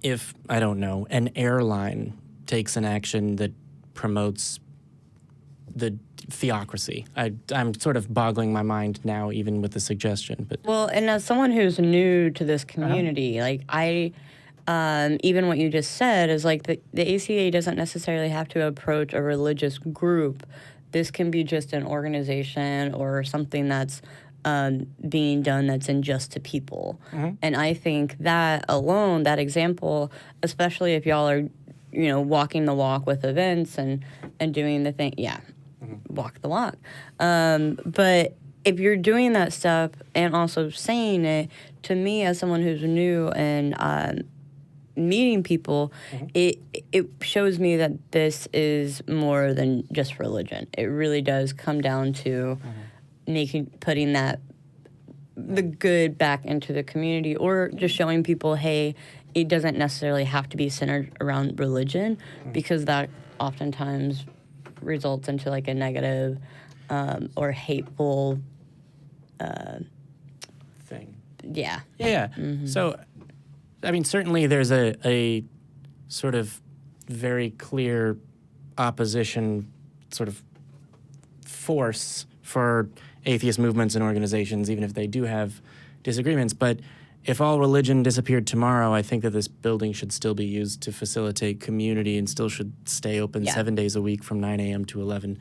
S4: if, I don't know, an airline takes an action that promotes the theocracy, I'm sort of boggling my mind now even with the suggestion. But
S3: Well, and as someone who's new to this community, even what you just said is like the ACA doesn't necessarily have to approach a religious group. This can be just an organization or something that's being done that's unjust to people. And I think that alone, that example, especially if y'all are, walking the walk with events and doing the thing, walk the walk. But if you're doing that stuff and also saying it, to me as someone who's new and meeting people, it shows me that this is more than just religion. It really does come down to putting the good back into the community, or just showing people, hey, it doesn't necessarily have to be centered around religion, because that oftentimes results into like a negative or hateful
S4: thing.
S3: Yeah.
S4: So, I mean, certainly there's a sort of very clear opposition sort of force for atheist movements and organizations, even if they do have disagreements. But if all religion disappeared tomorrow, I think that this building should still be used to facilitate community and still should stay open 7 days a week from 9 a.m. to 11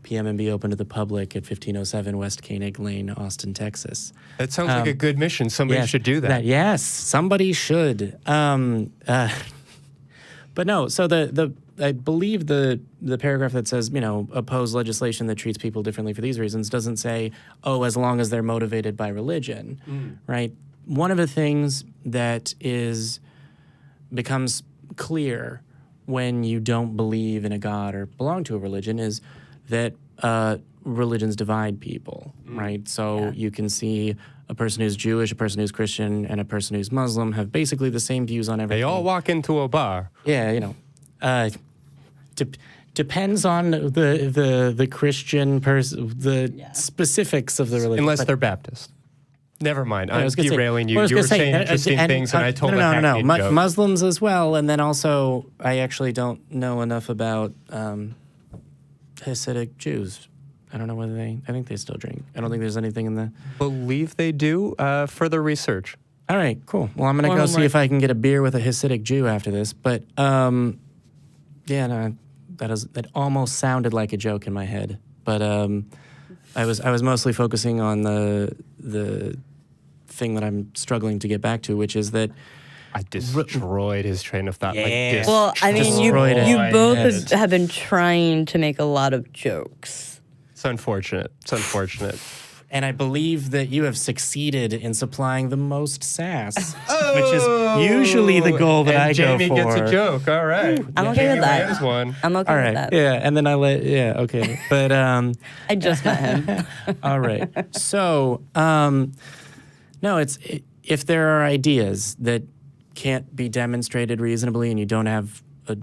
S4: p.m. and be open to the public at 1507 West Koenig Lane, Austin, Texas.
S2: That sounds like a good mission. Somebody should do that.
S4: Yes, somebody should. But no, so I believe the paragraph that says, oppose legislation that treats people differently for these reasons doesn't say, as long as they're motivated by religion, right? One of the things that becomes clear when you don't believe in a God or belong to a religion is that religions divide people, right? So you can see a person who's Jewish, a person who's Christian, and a person who's Muslim have basically the same views on everything.
S2: They all walk into a bar.
S4: Yeah, depends on the Christian person, specifics of the religion.
S2: Unless they're Baptist. Never mind.
S4: I
S2: I'm
S4: was gonna say-
S2: derailing you.
S4: well, I was
S2: You were
S4: gonna say,
S2: saying interesting things, and I told a hackneyed joke.
S4: Muslims as well, and then also I actually don't know enough about Hasidic Jews. I don't know whether I think they still drink. I don't think there's anything in the.
S2: Believe they do. Further research.
S4: All right, cool. Well, I'm gonna go see if I can get a beer with a Hasidic Jew after this. But that almost sounded like a joke in my head. But I was mostly focusing on the thing that I'm struggling to get back to, which is that
S2: I destroyed his train of thought.
S3: Yeah. Well, I mean, you both have been trying to make a lot of jokes.
S2: It's unfortunate.
S4: And I believe that you have succeeded in supplying the most sass, which is usually the goal that I
S2: Jamie
S4: go for.
S2: Jamie gets a joke. All right.
S3: I'm okay with that.
S2: Lands one.
S3: I'm okay
S4: All
S3: with
S4: right.
S3: that.
S4: Yeah, and then okay. But
S3: I just met him.
S4: all right. So, no, if there are ideas that can't be demonstrated reasonably and you don't have a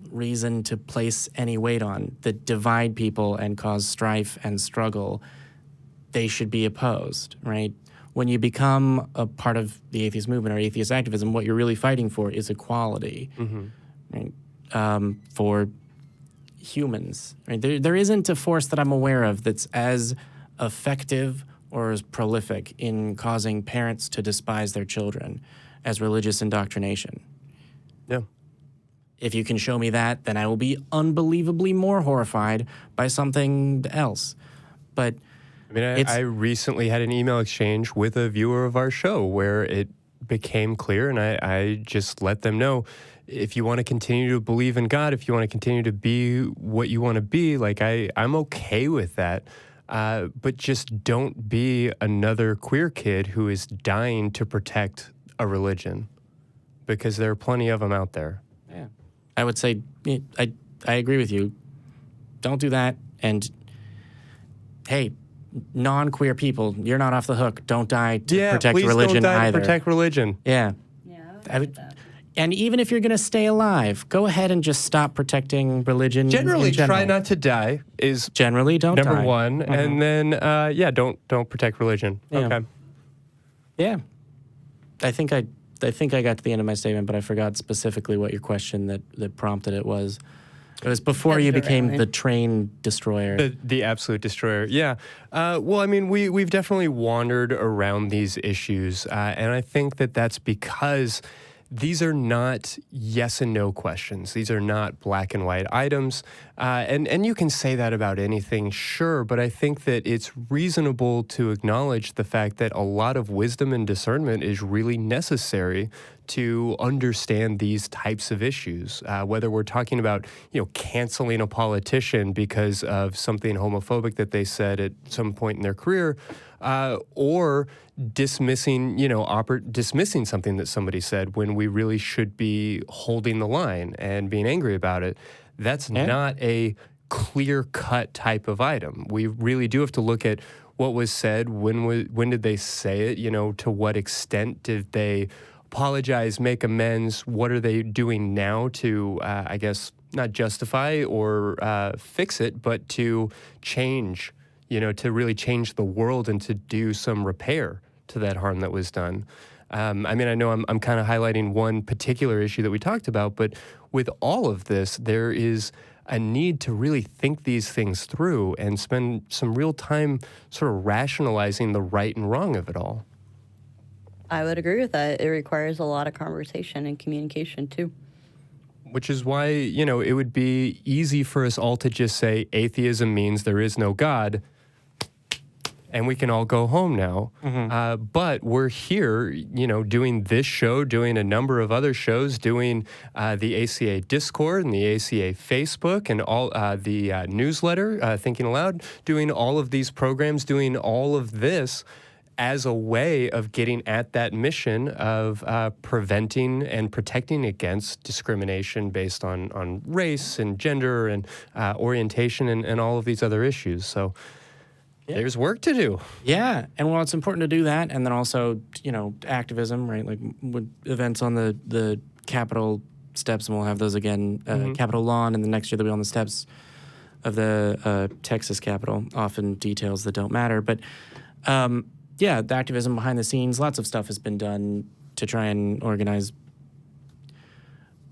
S4: reason to place any weight on, that divide people and cause strife and struggle, they should be opposed, right? When you become a part of the atheist movement or atheist activism, what you're really fighting for is equality, right? For humans. Right? There isn't a force that I'm aware of that's as effective or as prolific in causing parents to despise their children as religious indoctrination.
S2: Yeah.
S4: If you can show me that, then I will be unbelievably more horrified by something else. But
S2: I mean, I recently had an email exchange with a viewer of our show where it became clear, and I just let them know, if you want to continue to believe in God, if you want to continue to be what you want to be, like I'm okay with that. But just don't be another queer kid who is dying to protect a religion, because there are plenty of them out there.
S4: yeah, I would say I agree with you. Don't do that. And hey, non-queer people, you're not off the hook. Don't die to protect
S2: please
S4: religion
S2: don't die
S4: either.
S2: to protect religion.
S4: Yeah.
S3: Yeah,
S4: I would, and even if you're going to stay alive, go ahead and just stop protecting religion.
S2: Generally,
S4: in general.
S2: try not to die is
S4: Generally, don't
S2: number
S4: die.
S2: one, and then don't protect religion.
S4: Yeah.
S2: Okay.
S4: Yeah. I think I got to the end of my statement, but I forgot specifically what your question that prompted it was. It was before you became the train destroyer.
S2: The absolute destroyer. Yeah. Well, I mean, we've definitely wandered around these issues, and I think that's because these are not yes and no questions. These are not black and white items. And you can say that about anything, sure, but I think that it's reasonable to acknowledge the fact that a lot of wisdom and discernment is really necessary to understand these types of issues. Whether we're talking about, canceling a politician because of something homophobic that they said at some point in their career, or dismissing something that somebody said when we really should be holding the line and being angry about it. That's not a clear-cut type of item. We really do have to look at what was said, when did they say it, to what extent did they apologize, make amends, what are they doing now to, I guess, not justify or fix it, but to change, to really change the world and to do some repair to that harm that was done. I mean, I know I'm kind of highlighting one particular issue that we talked about, but with all of this, there is a need to really think these things through and spend some real time sort of rationalizing the right and wrong of it all.
S3: I would agree with that. It requires a lot of conversation and communication, too.
S2: Which is why, it would be easy for us all to just say atheism means there is no God, and we can all go home now. But we're here, doing this show, doing a number of other shows, doing the ACA Discord and the ACA Facebook and all the newsletter, Thinking Aloud, doing all of these programs, doing all of this as a way of getting at that mission of preventing and protecting against discrimination based on race and gender and orientation and all of these other issues. So, there's work to do.
S4: Yeah, and well, it's important to do that, and then also, activism, right? Like with events on the Capitol steps, and we'll have those again, Capitol lawn, and the next year they'll be on the steps of the Texas Capitol. Often details that don't matter, but the activism behind the scenes, lots of stuff has been done to try and organize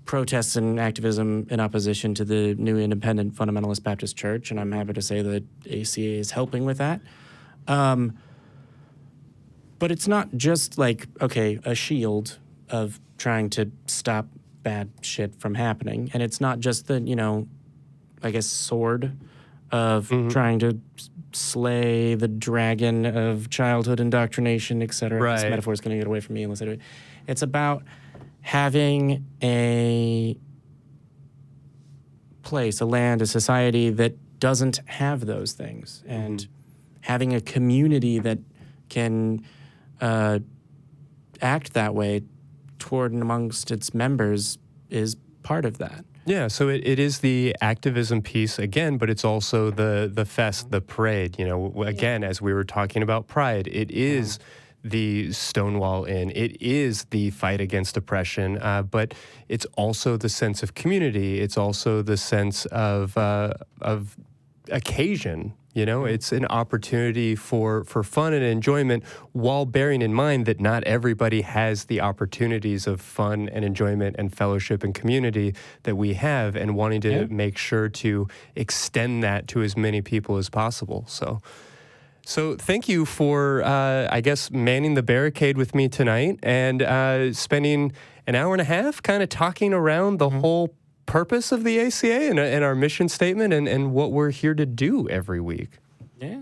S4: protests and activism in opposition to the new independent fundamentalist Baptist church, and I'm happy to say that ACA is helping with that. But it's not just like, a shield of trying to stop bad shit from happening, and it's not just the, sword of trying to slay the dragon of childhood indoctrination, et cetera.
S2: Right.
S4: This metaphor is going to get away from me unless I do it. It's about having a place, a land, a society that doesn't have those things, and having a community that can act that way toward and amongst its members is part of that.
S2: Yeah, so it is the activism piece again, but it's also the fest, the parade. Again, as we were talking about pride, it is the Stonewall Inn. It is the fight against oppression, but it's also the sense of community. It's also the sense of occasion. It's an opportunity for fun and enjoyment, while bearing in mind that not everybody has the opportunities of fun and enjoyment and fellowship and community that we have, and wanting to make sure to extend that to as many people as possible. So thank you for, manning the barricade with me tonight, and spending an hour and a half kind of talking around the whole purpose of the ACA and our mission statement and what we're here to do every week.
S4: Yeah.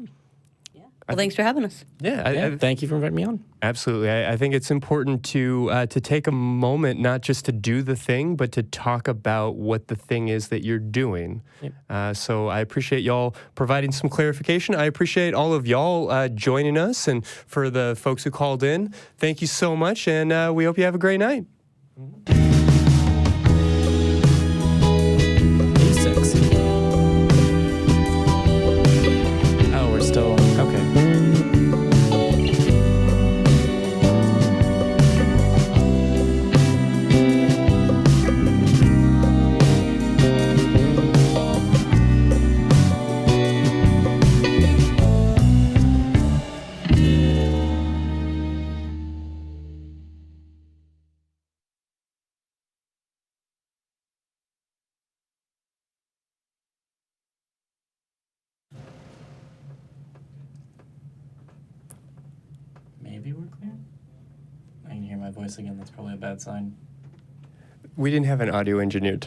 S3: Well, thanks for having us.
S2: Yeah,
S4: thank you for inviting me on.
S2: Absolutely. I think it's important to take a moment, not just to do the thing, but to talk about what the thing is that you're doing. Yep. So I appreciate y'all providing some clarification. I appreciate all of y'all joining us, and for the folks who called in, thank you so much, and we hope you have a great night.
S4: A6. Oh, we're still... Okay. Maybe we're clear? I can hear my voice again. That's probably a bad sign.
S2: We didn't have an audio engineer